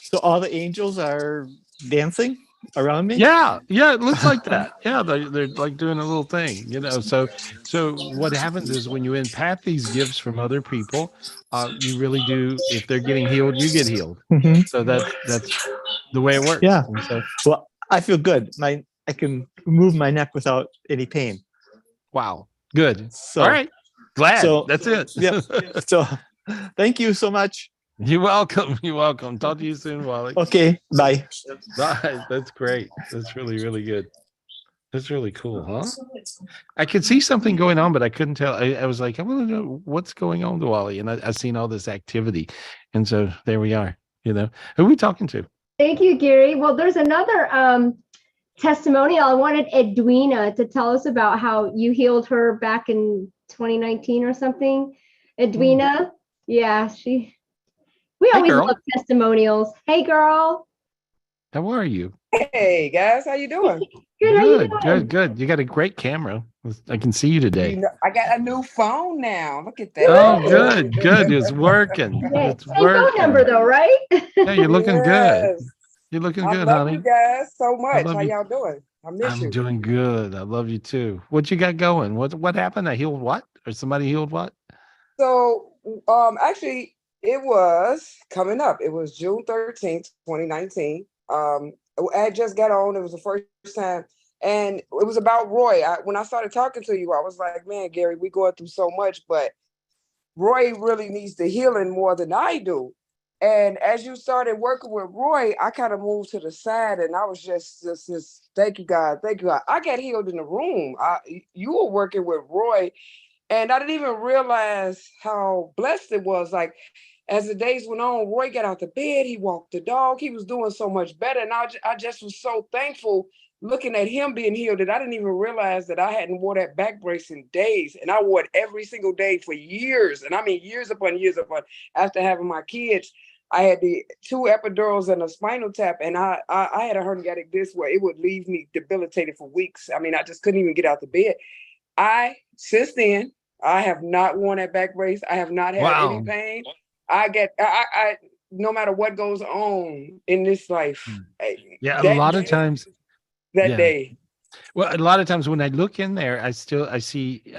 so all the angels are dancing around me? Yeah, it looks like that. Yeah, they're like doing a little thing, you know. So what happens is when you empath these gifts from other people, you really do. If they're getting healed, you get healed. Mhm. So that's the way it works. Yeah. And so, Well, I feel good. I can move my neck without any pain. wow, good. So, all right, glad. So That's it. Yeah. So, thank you so much. You're welcome. You're welcome. Talk to you soon, Wally. Okay. Bye. Bye. That's great. That's really, really good. That's really cool, huh? I could see something going on, but I couldn't tell. I was like, I want to know what's going on to Wally. And I've seen all this activity. And so there we are. You know, who are we talking to? Thank you, Gary. Well, there's another testimonial. I wanted Edwina to tell us about how you healed her back in 2019 or something. Edwina, yeah, we always girl. love testimonials. Hey, girl. How are you? Hey guys, how you doing? Good. How you Good, doing? good. You got a great camera. I can see you today. You know, I got a new phone now. Look at that. Oh, good. It's working. Yeah, It's same phone number working. though, right? Yeah, you're looking good. Yes. You're looking I good, love honey. you guys so I much. love How you. y'all doing? I miss I'm you. doing good. I love you too. What you got going? What happened? I healed what? Or somebody healed what? So, actually, it was coming up. It was June 13th, 2019. I just got on. It was the first time. And it was about Roy. When I started talking to you, I was like, man, Gary, we're going through so much, but Roy really needs the healing more than I do. And as you started working with Roy, I kind of moved to the side and I was just thank you, God. Thank you, God. I got healed in the room. You were working with Roy and I didn't even realize how blessed it was. Like, as the days went on, Roy got out the bed, he walked the dog, he was doing so much better. And I just was so thankful looking at him being healed that I didn't even realize that I hadn't wore that back brace in days. And I wore it every single day for years. And I mean, years upon years upon. After having my kids, I had the 2 epidurals and a spinal tap. And I had a herniated disc where it would leave me debilitated for weeks. I mean, I just couldn't even get out the bed. Since then, I have not worn that back brace. I have not had any pain. I no matter what goes on in this life. Yeah, a lot of times that day. Well, a lot of times when I look in there, I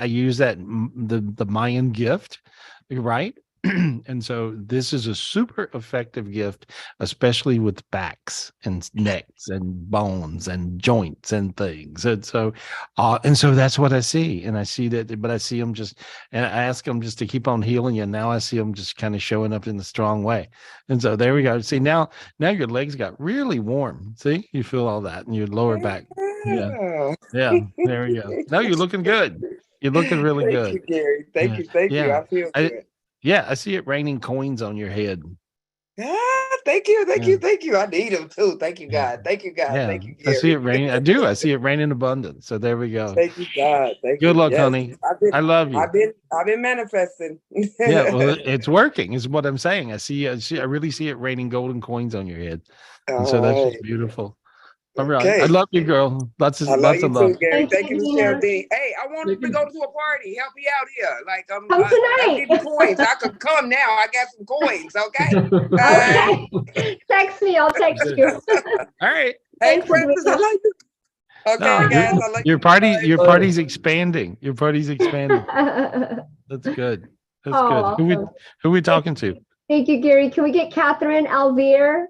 use that the Mayan gift, right? And so this is a super effective gift, especially with backs and necks and bones and joints and things. And so that's what I see. And I see that, but I see them and I ask them just to keep on healing. And now I see them just kind of showing up in a strong way. And so there we go. See, now your legs got really warm. See, you feel all that in your lower back. Yeah. There we go. No, you're looking good. You're looking really good. Thank you, Gary. Thank you. I feel good. I see it raining coins on your head. Thank you. I need them too. Thank you, God. Thank you, God. Thank you, Gary. I see it raining. I do. I see it raining in abundance. So there we go. Thank you, God. Thank you. Good luck, yes. honey. I love you. I've been manifesting. Yeah, well, it's working. Is what I'm saying. I really see it raining golden coins on your head, and so that's just beautiful. All right. Okay. I love you, girl. Lots of love. Too, Gary. Thank you, Michelle D. Hey, I wanted to go to a party. Help me out here. Like come tonight. I'm getting coins. I could come now. I got some coins. Okay. Okay. Text me. I'll text you. All right. Hey, Francis, I like you. Okay, guys. I like your party. Your party's expanding. Your party's expanding. That's good. That's good. Awesome. Who we talking to? Thank you, Gary. Can we get Catherine Alvear?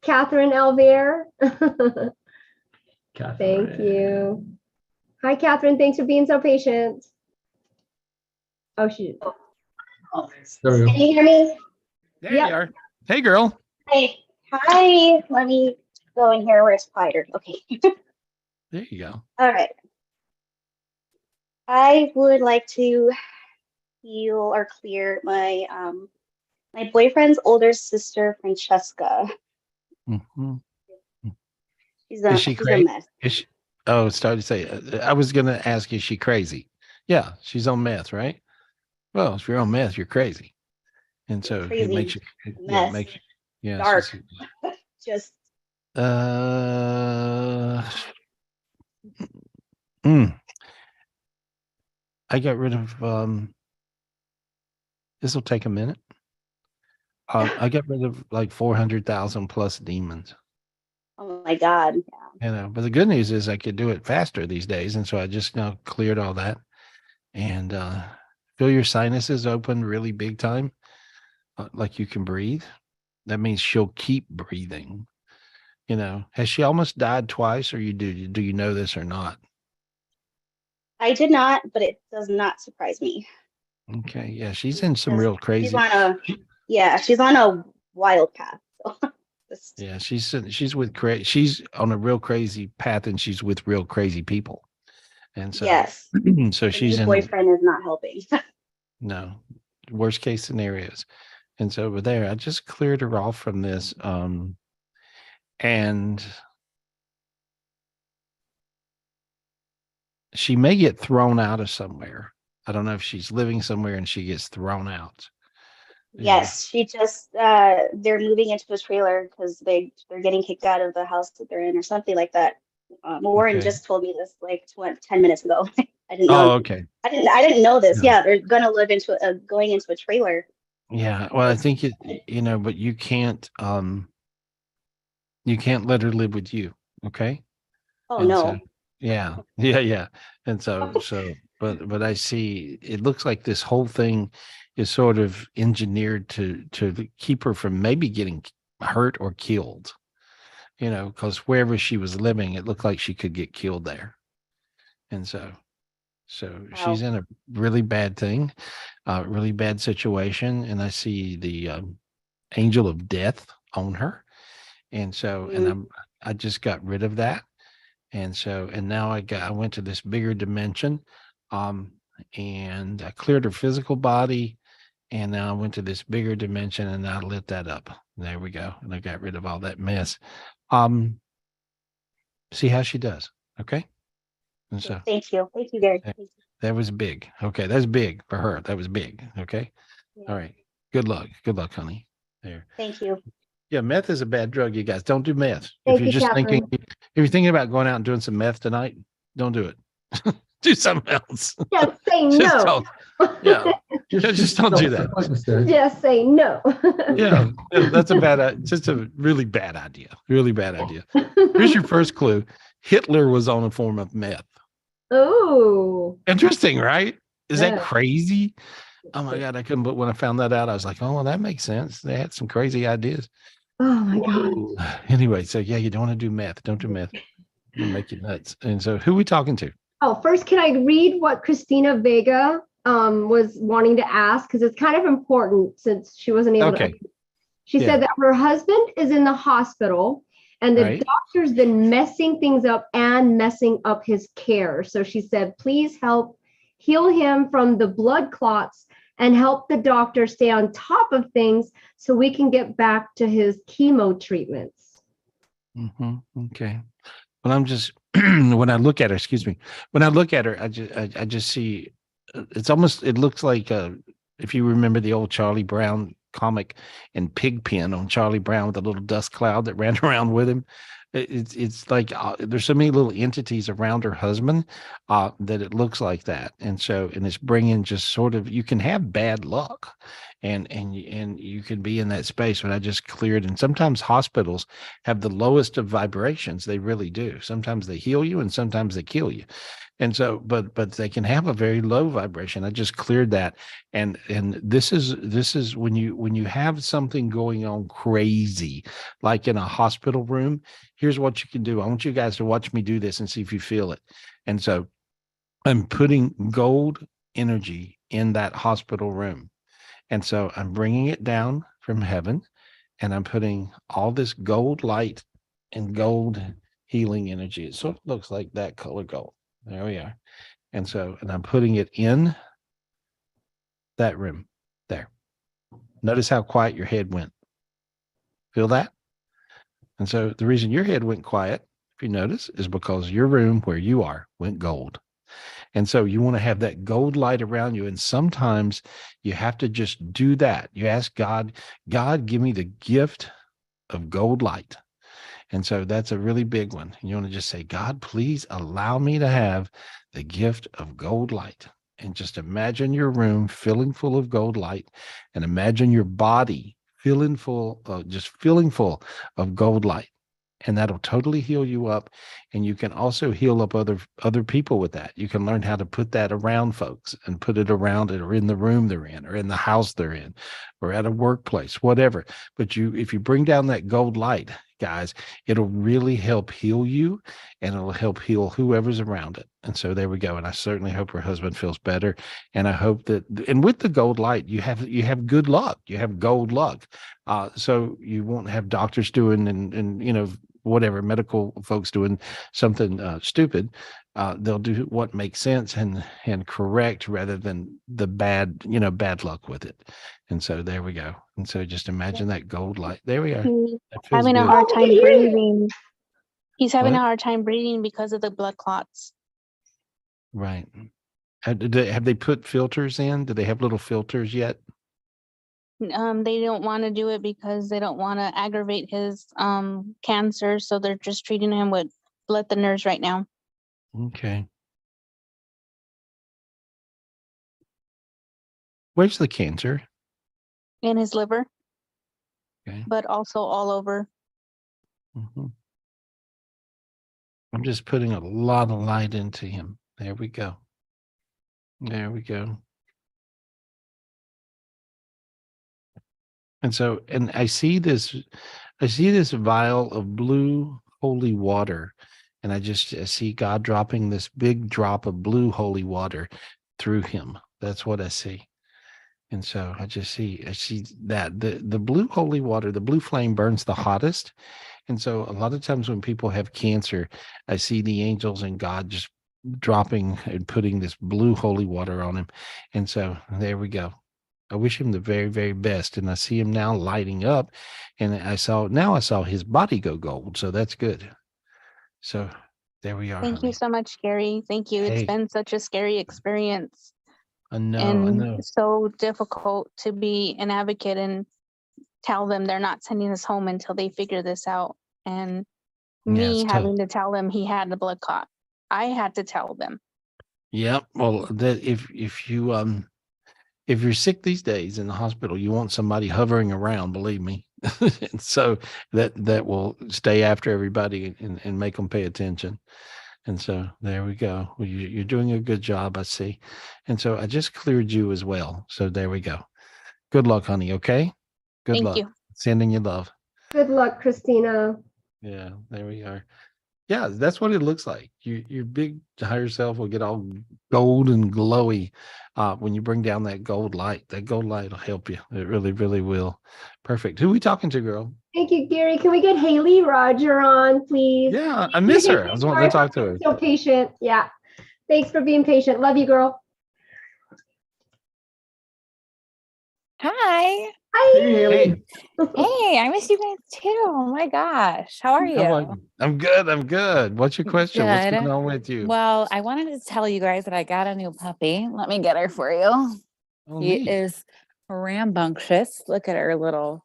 Catherine Alvear. Thank you. Hi, Catherine. Thanks for being so patient. Oh, shoot. There we go. Can you hear me? There you are. Hey, girl. Hey. Hi. Let me go in here where it's quieter. Okay. There you go. All right. I would like to heal or clear my my boyfriend's older sister, Francesca. Mm-hmm. Is she crazy? Started to say. I was gonna ask, is she crazy? Yeah, she's on meth, right? Well, if you're on meth, you're crazy, and so it makes you. Yeah, makes you. Yeah, dark. Just. I got rid of. This will take a minute. I got rid of like 400,000 plus demons. Oh my God. Yeah. But the good news is I could do it faster these days. And so I just now cleared all that and feel your sinuses open really big time. Like you can breathe. That means she'll keep breathing. Has she almost died twice or do you know this or not? I did not, but it does not surprise me. Okay. Yeah. She's in some real crazy. She's on a wild path. Yeah, she's on a real crazy path, and she's with real crazy people, and so yes, so she's in. Boyfriend is not helping. No, worst case scenarios, and so over there, I just cleared her off from this, and she may get thrown out of somewhere. I don't know if she's living somewhere and she gets thrown out. Yes, she just they're moving into a trailer because they're getting kicked out of the house that they're in or something like that. Warren just told me this like 10 minutes ago. I didn't know. Oh, okay. I didn't know this. Yeah, they're gonna live going into a trailer. Yeah, well, I think but you can't let her live with you. Okay. Oh no. So, yeah, and so but I see it looks like this whole thing is sort of engineered to keep her from maybe getting hurt or killed, because wherever she was living, it looked like she could get killed there. And so she's in a really bad thing, really bad situation. And I see the angel of death on her. And so, and I just got rid of that. And so, and now I went to this bigger dimension, and I cleared her physical body. And now I went to this bigger dimension and I lit that up. There we go. And I got rid of all that mess. See how she does. Okay. And so Thank you, Gary. Thank you. that was big. Okay. That's big for her. That was big. Okay. Yeah. All right. Good luck. Good luck, honey. There. Thank you. Yeah, meth is a bad drug, you guys. Don't do meth. Thank If you're you, just Catherine. thinking, if you're thinking about going out and doing some meth tonight, don't do it. Do something else. Just say Just no. don't. Yeah. Just don't do that. Just say no. Yeah, that's a bad, just a really bad idea. Really bad idea. Here's your first clue. Hitler was on a form of meth. Oh. Interesting, right? Is that Yeah. crazy? Oh my God, I couldn't, but when I found that out, I was like, oh, well, that makes sense. They had some crazy ideas. Oh my God. Anyway, so yeah, you don't want to do meth. Don't do meth. It'll make you nuts. And so who are we talking to? Oh, first, can I read what Christina Vega was wanting to ask? Because it's kind of important since she wasn't able Okay. to. She said that her husband is in the hospital and the Right. doctor's been messing things up and messing up his care. So she said, please help heal him from the blood clots and help the doctor stay on top of things so we can get back to his chemo treatments. Okay. Well, I'm just when I look at her, excuse me, when I look at her, I just see it's almost, it looks like if you remember the old Charlie Brown comic in Pigpen on Charlie Brown with a little dust cloud that ran around with him. It's like there's so many little entities around her husband that it looks like that. And so, and it's bringing just sort of, you can have bad luck and you can be in that space when I just cleared. And sometimes hospitals have the lowest of vibrations. They really do. Sometimes they heal you and sometimes they kill you. And so, but they can have a very low vibration. I just cleared that. And this is when you have something going on crazy, like in a hospital room, here's what you can do. I want you guys to watch me do this and see if you feel it. And so I'm putting gold energy in that hospital room. And so I'm bringing it down from heaven and I'm putting all this gold light and gold healing energy. It sort of looks like that color gold. There we are. And so, and I'm putting it in that room there. Notice how quiet your head went. Feel that? And so the reason your head went quiet, if you notice, is because your room where you are went gold. And so you want to have that gold light around you. And sometimes you have to just do that. You ask God, God, give me the gift of gold light. And so that's a really big one. And you want to just say, God, please allow me to have the gift of gold light. And just imagine your room filling full of gold light and imagine your body filling full of gold light. And that'll totally heal you up. And you can also heal up other people with that. You can learn how to put that around folks and put it around it or in the room they're in or in the house they're in or at a workplace, whatever. But if you bring down that gold light, guys, it'll really help heal you and it'll help heal whoever's around it. And so there we go. And I certainly hope her husband feels better. And I hope that, and with the gold light, you have good luck. You have gold luck. So you won't have doctors doing and whatever medical folks doing something stupid. They'll do what makes sense and correct rather than the bad luck with it. And so there we go. And so just imagine that gold light. There we are. He's That feels having a good. hard time breathing. He's having What? a hard time breathing because of the blood clots. Right. Have they put filters in? Do they have little filters yet? They don't want to do it because they don't want to aggravate his cancer, so they're just treating him with blood thinners right now. Okay. Where's the cancer? In his liver, Okay. but also all over. Mhm. I'm just putting a lot of light into him. There we go. There we go. And so, and I see this vial of blue holy water, and I see God dropping this big drop of blue holy water through him. That's what I see. And so I see that the blue holy water, the blue flame burns the hottest. And so a lot of times when people have cancer, I see the angels and God just dropping and putting this blue holy water on him. And so there we go. I wish him the very, very best. And I see him now lighting up. And I saw his body go gold. So that's good. So There we are. Thank you so much, Gary. Thank you. It's Hey. been such a scary experience. I know. And so difficult to be an advocate and tell them they're not sending us home until they figure this out. And me it's having to tell them he had the blood clot. I had to tell them. Yep. Well, that if you're sick these days in the hospital, you want somebody hovering around, believe me. And so that will stay after everybody and make them pay attention. And so there we go. Well, you're doing a good job, I see. And so I just cleared you as well. So there we go. Good luck, honey. Okay. Good Thank luck. you. Sending you love. Good luck, Christina. Yeah, there we are. Yeah, that's what it looks like. Your big higher self will get all gold and glowy when you bring down that gold light. That gold light will help you. It really, really will. Perfect. Who are we talking to, girl? Thank you, Gary. Can we get Haley Roger on, please? Yeah, I miss her. I was wanting to talk to her. So patient. Yeah. Thanks for being patient. Love you, girl. Hi. Hi. Hey, Haley. Hey, I miss you guys too. Oh my gosh. How are you? How are you? I'm good. I'm good. What's your question? What's Good. going on with you? Well, I wanted to tell you guys that I got a new puppy. Let me get her for you. Oh, She neat. is rambunctious. Look at her little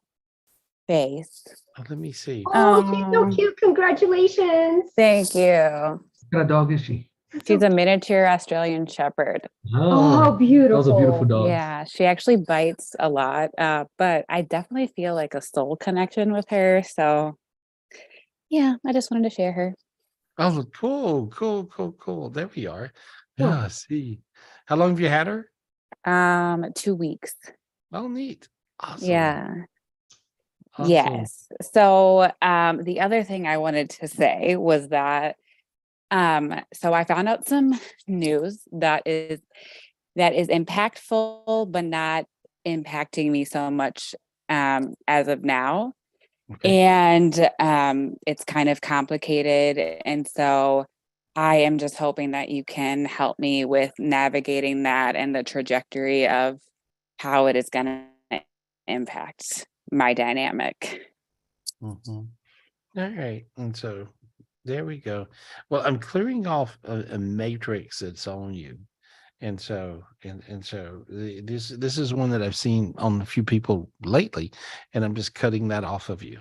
face. Oh, let me see. Oh, she's so cute. Congratulations. Thank you. What kind of dog is she? She's a miniature Australian Shepherd. Oh, beautiful. That was a beautiful dog. Yeah, she actually bites a lot, but I definitely feel like a soul connection with her. So, yeah, I just wanted to share her. Oh, cool. There we are. Yeah, I see. How long have you had her? 2 weeks. Oh, neat. Awesome. Yeah. Awesome. Yes. So, the other thing I wanted to say was that, so I found out some news that is impactful, but not impacting me so much, as of now. And it's kind of complicated. And so I am just hoping that you can help me with navigating that and the trajectory of how it is going to impact my dynamic. Mhm. All right. And so there we go. Well, I'm clearing off a matrix that's on you. And so this is one that I've seen on a few people lately, and I'm just cutting that off of you.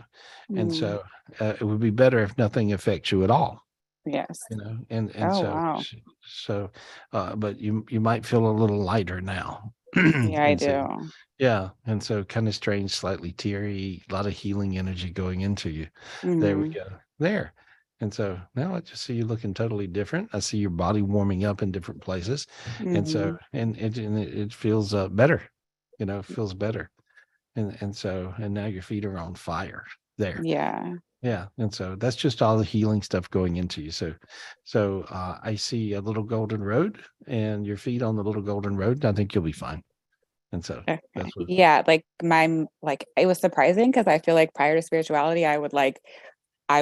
And so it would be better if nothing affects you at all. Yes. You know, and Oh, so wow. but you might feel a little lighter now. Yeah, I And so, do. yeah, and so kind of strange, slightly teary, a lot of healing energy going into you. There we Mhm. go. There. And so now I just see you looking totally different. I see your body warming up in different places. And so it feels better. You know, it feels better. And now your feet are on fire there. Yeah. Yeah. And so that's just all the healing stuff going into you. So I see a little golden road and your feet on the little golden road. I think you'll be fine. And so Okay. that's what. Yeah, like it was surprising because I feel like prior to spirituality, I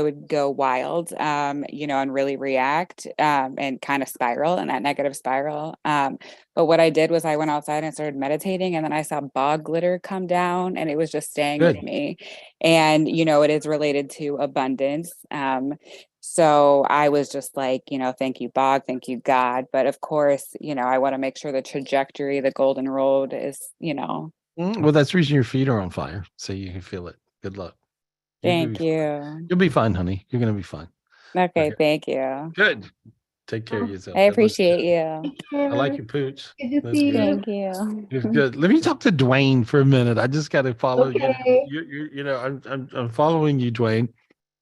would go wild, and really react, and kind of spiral in that negative spiral. But what I did was I went outside and started meditating, and then I saw bog glitter come down, and it was just staying with me. And, it is related to abundance. So I was just like, thank you, bog, thank you, God. But of course, I want to make sure the trajectory, the golden road is, Well, that's the reason your feet are on fire. So you can feel it. Good luck. Thank you. You'll be fine, honey. You're going to be fine. Okay, thank you. Good. Take care of yourself. I appreciate you. I like your pooch. Good to That's see good. you. Thank you. It's good. Let me talk to Dwayne for a minute. I just got to follow Okay. I'm following you, Dwayne.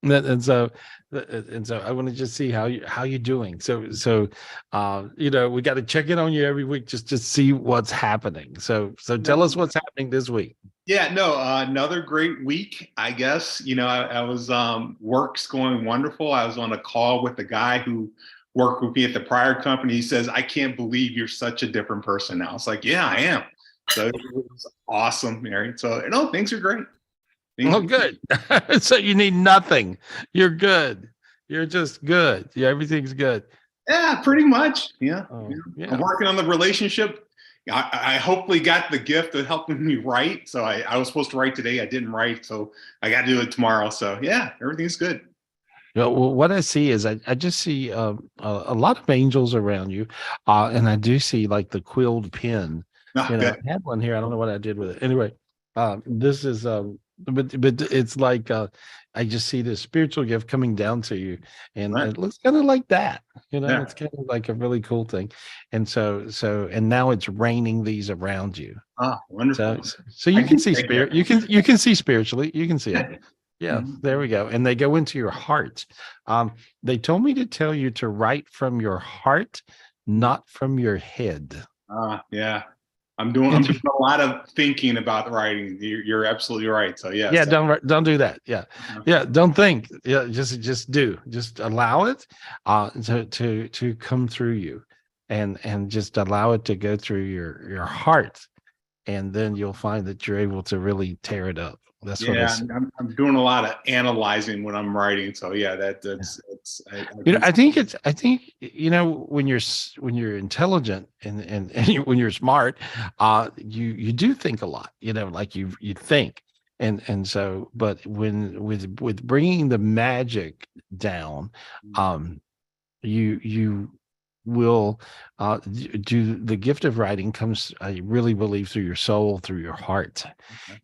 And so I want to just see how you're doing. So we got to check in on you every week just to see what's happening. So tell us what's happening this week. Yeah, no, another great week, I guess. I was work's going wonderful. I was on a call with a guy who worked with me at the prior company. He says, I can't believe you're such a different person now. It's like, yeah, I am. So it was awesome, Mary. So things are great. Good. So you need nothing. You're good. You're just good. Yeah, everything's good. Yeah, pretty much. Yeah. Yeah. I'm working on the relationship. I hopefully got the gift of helping me write. So I was supposed to write today. I didn't write. So I got to do it tomorrow. So yeah, everything's good. Well, what I see is I just see a lot of angels around you, and I do see like the quilled pen. Ah, I good. had one here. I don't know what I did with it. Anyway, this is but it's like I just see this spiritual gift coming down to you, and Right. it looks kind of like that. Yeah. It's kind of like a really cool thing, and and now it's raining these around you. Ah, wonderful. So you can see spirit. You can see spiritually. You can see it. Yeah, Mhm. there we go. And they go into your heart. They told me to tell you to write from your heart, not from your head. Yeah. I'm doing a lot of thinking about writing. You're absolutely right. So yes. Yeah, don't do that. Yeah, yeah, don't think. Yeah, just do. Just allow it to come through you, and just allow it to go through your heart, and then you'll find that you're able to really tear it up. That's what I Yeah, see. I'm doing a lot of analyzing when I'm writing. So yeah, that's I think when you're intelligent and when you're smart, you do think a lot. Like you think, and so, but with bringing the magic down, you will do the gift of writing comes, I really believe, through your soul, through your heart.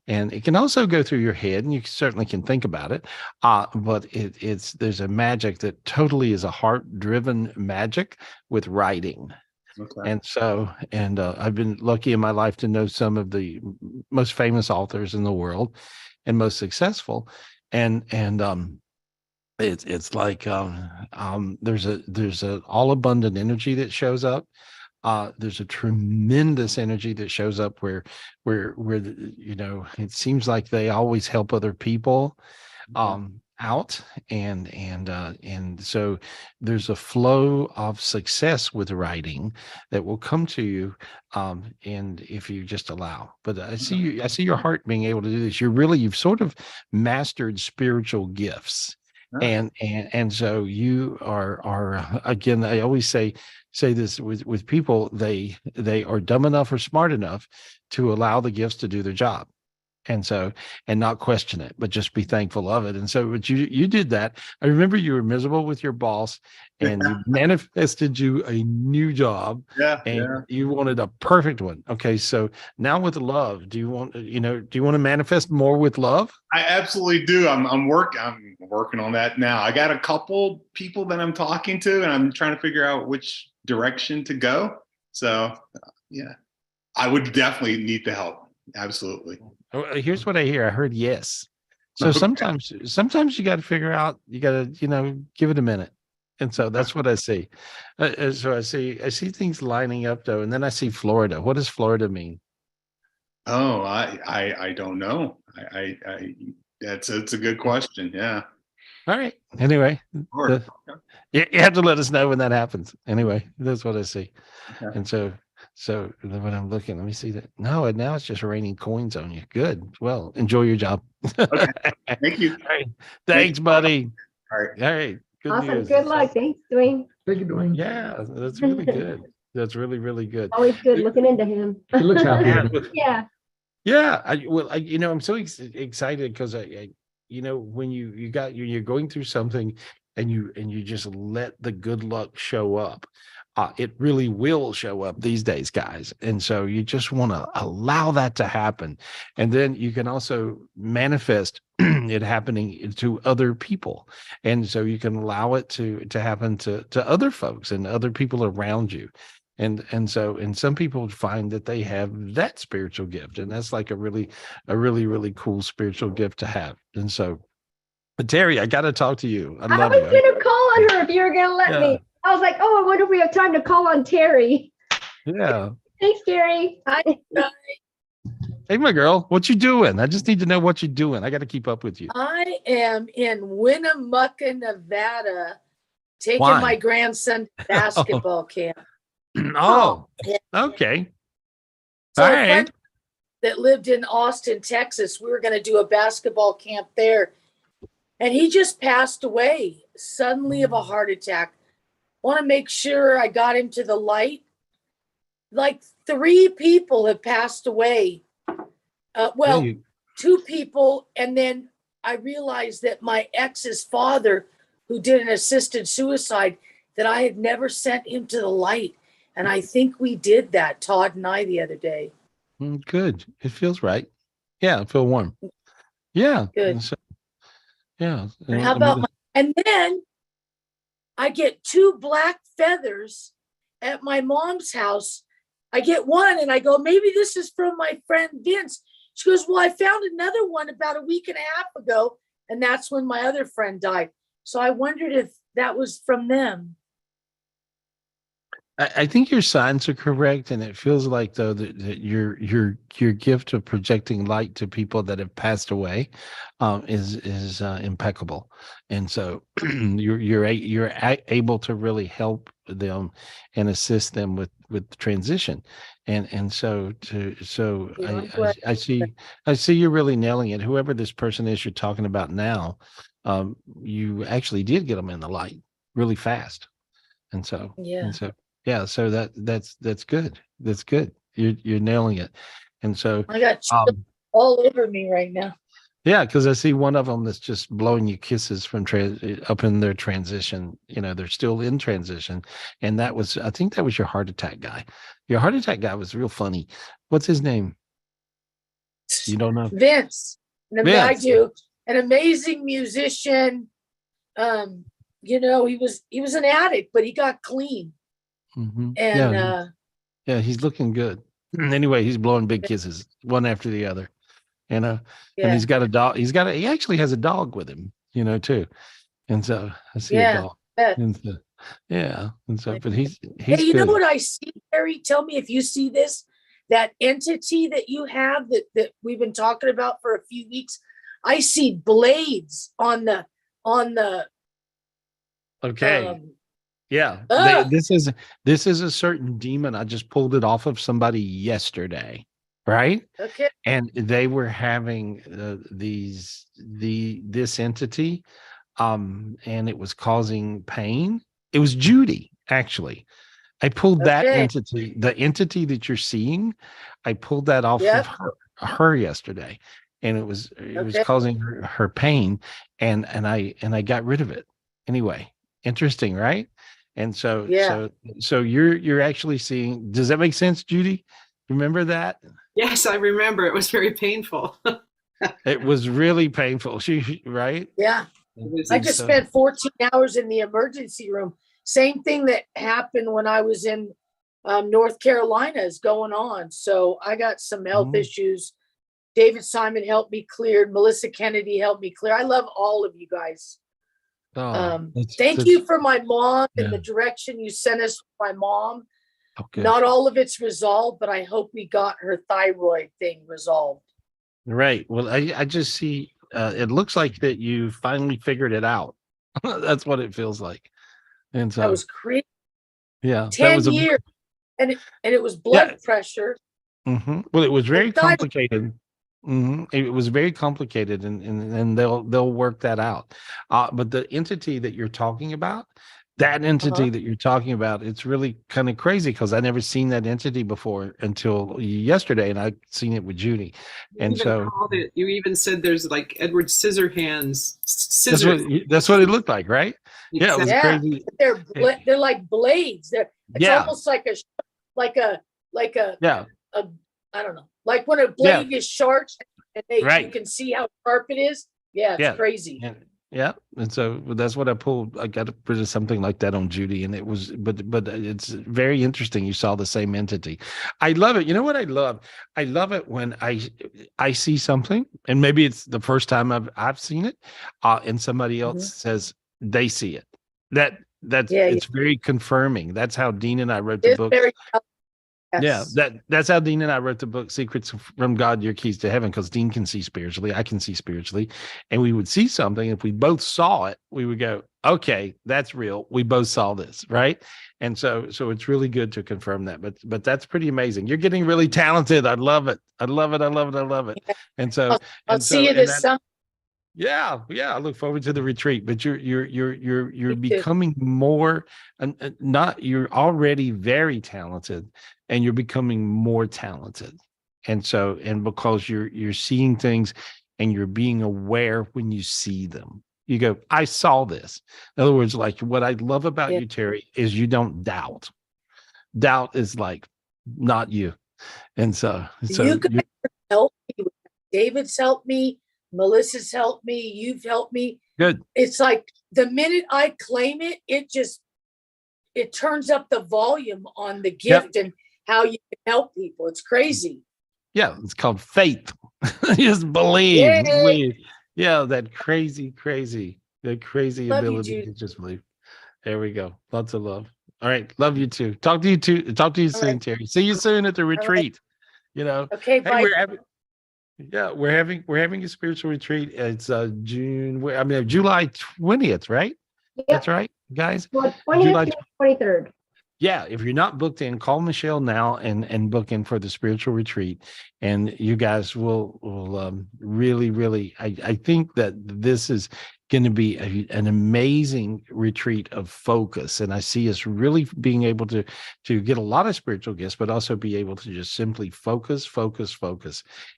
And it can also go through your head, and you certainly can think about it, but there's a magic that totally is a heart driven magic with writing. Okay. And so, I've been lucky in my life to know some of the most famous authors in the world and most successful, and it's like there's a all abundant energy that shows up. There's a tremendous energy that shows up where it seems like they always help other people out, and so there's a flow of success with writing that will come to you, and if you just allow. But I see your heart being able to do this. You've sort of mastered spiritual gifts. And so you are again, I always say this with people, they are dumb enough or smart enough to allow the gifts to do their job, and not question it, but just be thankful of it. And so but you did that. I remember you were miserable with your boss, and you manifested you a new job. And you wanted a perfect one. Okay, so now with love, do you want to manifest more with love? I absolutely do. I'm working on that now. I got a couple people that I'm talking to, and I'm trying to figure out which direction to go. So yeah, I would definitely need the help. Absolutely. Here's what I hear. I heard yes. So sometimes you got to figure out, you got to, give it a minute. And so that's what I see. So I see things lining up though. And then I see Florida. What does Florida mean? Oh, I don't know. It's a good question. Yeah. All right. Anyway, Sure. you have to let us know when that happens. Anyway, that's what I see. Okay. And so when I'm looking, let me see that. No, and now it's just raining coins on you. Good. Well, enjoy your job. Okay. Thank you. All right. Thanks, buddy. All right. All right. Good Awesome. news. Good luck. Thanks, Dwayne. Thank you, Dwayne. Yeah, that's really good. That's really, really good. Always good looking into him. He looks happy. Yeah. Yeah. I'm so excited because when you're going through something and you just let the good luck show up. It really will show up these days, guys. And so you just want to allow that to happen. And then you can also manifest it happening to other people. And so you can allow it to happen to other folks and other people around you. And some people find that they have that spiritual gift. And that's like a really, really cool spiritual gift to have. And so, Terry, I got to talk to you. I love was you. going to call on her if you were going to let me. I was like, oh, I wonder if we have time to call on Terry. Yeah. Thanks, Terry. Hi. Hey, my girl, what you doing? I just need to know what you're doing. I got to keep up with you. I am in Winnemucca, Nevada, taking Why? my grandson to basketball camp. Oh, okay. So All a right. friend that lived in Austin, Texas, we were going to do a basketball camp there. And he just passed away suddenly of a heart attack. Want to make sure I got him to the light. Like 3 people have passed away. Two people. And then I realized that my ex's father who did an assisted suicide that I had never sent him to the light. And I think we did that, Todd and I, the other day. Good. It feels right. Yeah, I feel warm. Yeah. Good. So, yeah. And how about and then I get 2 black feathers at my mom's house. I get one and I go, maybe this is from my friend Vince. She goes, well, I found another one about a week and a half ago. And that's when my other friend died. So I wondered if that was from them. I think your signs are correct, and it feels like though that your gift of projecting light to people that have passed away is impeccable, and so you're able to really help them and assist them with transition, and so I see you're really nailing it. Whoever this person is you're talking about now, you actually did get them in the light really fast, and so yeah. Yeah, so that's good. That's good. You're nailing it. And so I got all over me right now. yeah, because I see one of them that's just blowing you kisses from up in their transition. You know, they're still in transition, and I think that was your heart attack guy. Your heart attack guy was real funny. What's his name? You don't know? Vince. Vince. I do. An amazing musician. You know, he was an addict, but he got clean. Mm-hmm. And yeah, he's looking good. Anyway, he's blowing big kisses one after the other, you know. Yeah. And he's got a dog. He actually has a dog with him, you know, too. And so I see a dog. And so, yeah, and so but he's hey, you good. know what I see, Gary? Tell me if you see this. That entity that you have that we've been talking about for a few weeks. I see blades on the okay. Yeah, this is a certain demon. I just pulled it off of somebody yesterday, right? Okay. And they were having this entity, and it was causing pain. It was Judy, actually. I pulled that entity, the entity that you're seeing. I pulled that off of her yesterday, and it was causing her pain, and I got rid of it anyway. Interesting, right? And so you're actually seeing, does that make sense, Judy? Remember that? Yes, I remember. It was very painful. It was really painful. Right? Yeah. I just spent 14 hours in the emergency room. Same thing that happened when I was in North Carolina is going on. So I got some health issues. David Simon helped me clear. Melissa Kennedy helped me clear. I love all of you guys. Thank you for my mom and the direction you sent us with my mom. Okay. Not all of it's resolved, but I hope we got her thyroid thing resolved. Right. Well, I just see it looks like that you finally figured it out. That's what it feels like. And so that was crazy. Yeah. 10 years. And it was blood pressure. Mm-hmm. Well, it was very complicated. Mm-hmm. It was very complicated, and they'll work that out. But the entity that you're talking about, it's really kind of crazy because I never seen that entity before until yesterday, and I seen it with Judy. And so you even said there's like Edward Scissorhands. That's what it looked like, right? Yeah, it was crazy. They're like blades. It's almost like a I don't know. Like when a blade is sharp and you can see how sharp it is. Yeah, it's crazy. And so that's what I pulled. I got rid of something like that on Judy, and it was, but it's very interesting. You saw the same entity. I love it. You know what I love? I love it when I see something, and maybe it's the first time I've seen it, and somebody else says they see it. It's very confirming. That's how Dean and I wrote the book. Yes. Yeah, that's how Dean and I wrote the book Secrets from God, Your Keys to Heaven, because Dean can see spiritually, I can see spiritually, and we would see something. If we both saw it, we would go, okay, that's real. We both saw this, right? And so it's really good to confirm that. But that's pretty amazing. You're getting really talented. I love it. I love it. I love it. I love it. And so I'll see you this summer. Yeah. I look forward to the retreat. But you're becoming more, you're already very talented, and you're becoming more talented. And so, and because you're seeing things, and you're being aware when you see them. You go, I saw this. In other words, like what I love about you, Terry, is you don't doubt. Doubt is like not you. And so You guys helped me. David's helped me. Melissa's helped me. You've helped me. Good. It's like the minute I claim it, it turns up the volume on the gift and how you can help people. It's crazy. Yeah, it's called faith. Just believe. Yay. Believe. Yeah, that crazy Love you, ability Judy. to just believe. There we go. Lots of love. All right. Love you too. Talk to you soon, right. Terry. See you soon at the retreat. You know. Okay, Hey, bye. we're having a spiritual retreat. It's July 20th, right? Yep. That's right, guys. Well, July 20th to 23rd. Yeah, if you're not booked in, call Michelle now and book in for the spiritual retreat, and you guys will really. I think that this is going to be an amazing retreat of focus, and I see us really being able to get a lot of spiritual gifts, but also be able to just simply focus,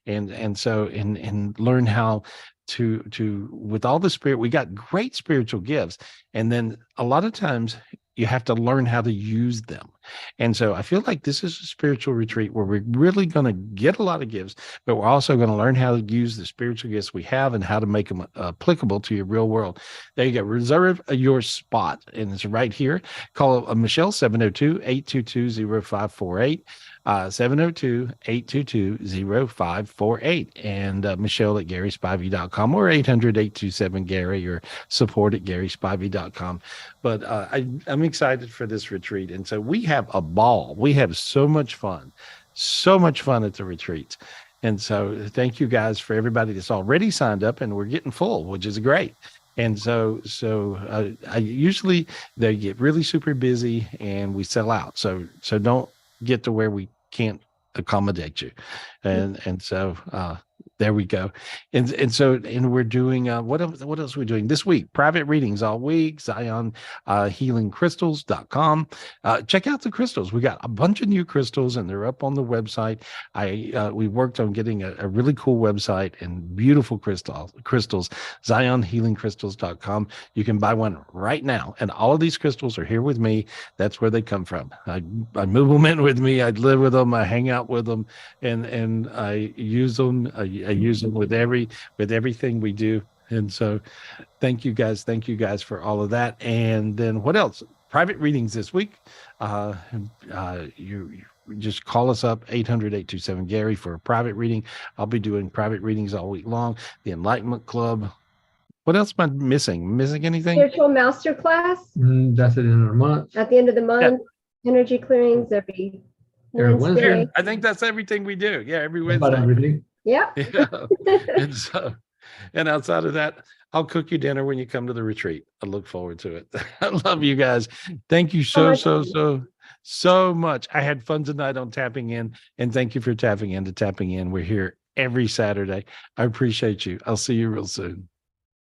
and learn how to with all the spirit. We got great spiritual gifts, and then a lot of times you have to learn how to use them. And so I feel like this is a spiritual retreat where we're really going to get a lot of gifts, but we're also going to learn how to use the spiritual gifts we have and how to make them applicable to your real world. There you go. Reserve your spot. And it's right here. Call Michelle, 702-822-0548. 702-822-0548, and Michelle at GarySpivey.com, or 800-827-GARY, or support@GarySpivey.com. But I'm excited for this retreat. And so we have a ball. We have so much fun at the retreats. And so thank you guys for everybody that's already signed up, and we're getting full, which is great. And so I usually they get really super busy and we sell out. So don't get to where we can't accommodate you. And so there we go. And we're doing what else are we doing this week? Private readings all week. Zion healingcrystals.com. Check out the crystals. We got a bunch of new crystals and they're up on the website. We worked on getting a really cool website and beautiful crystals. Zionhealingcrystals.com. You can buy one right now, and all of these crystals are here with me. That's where they come from. I move them in with me. I live with them. I hang out with them, and I use them. I use them with everything we do. And so thank you guys for all of that. And then what else? Private readings this week. You just call us up, 800-827-GARY, for a private reading. I'll be doing private readings all week long. The Enlightenment Club. What else am I missing? Missing anything? Spiritual masterclass That's at the end of the month. at the end of the month. Energy clearings every Wednesday. I think that's everything we do. Yeah, every Wednesday. About everything. Yeah. And outside of that, I'll cook you dinner when you come to the retreat. I look forward to it. I love you guys. Thank you so much. I had fun tonight on Tapping In, and thank you for tapping in. We're here every Saturday. I appreciate you. I'll see you real soon.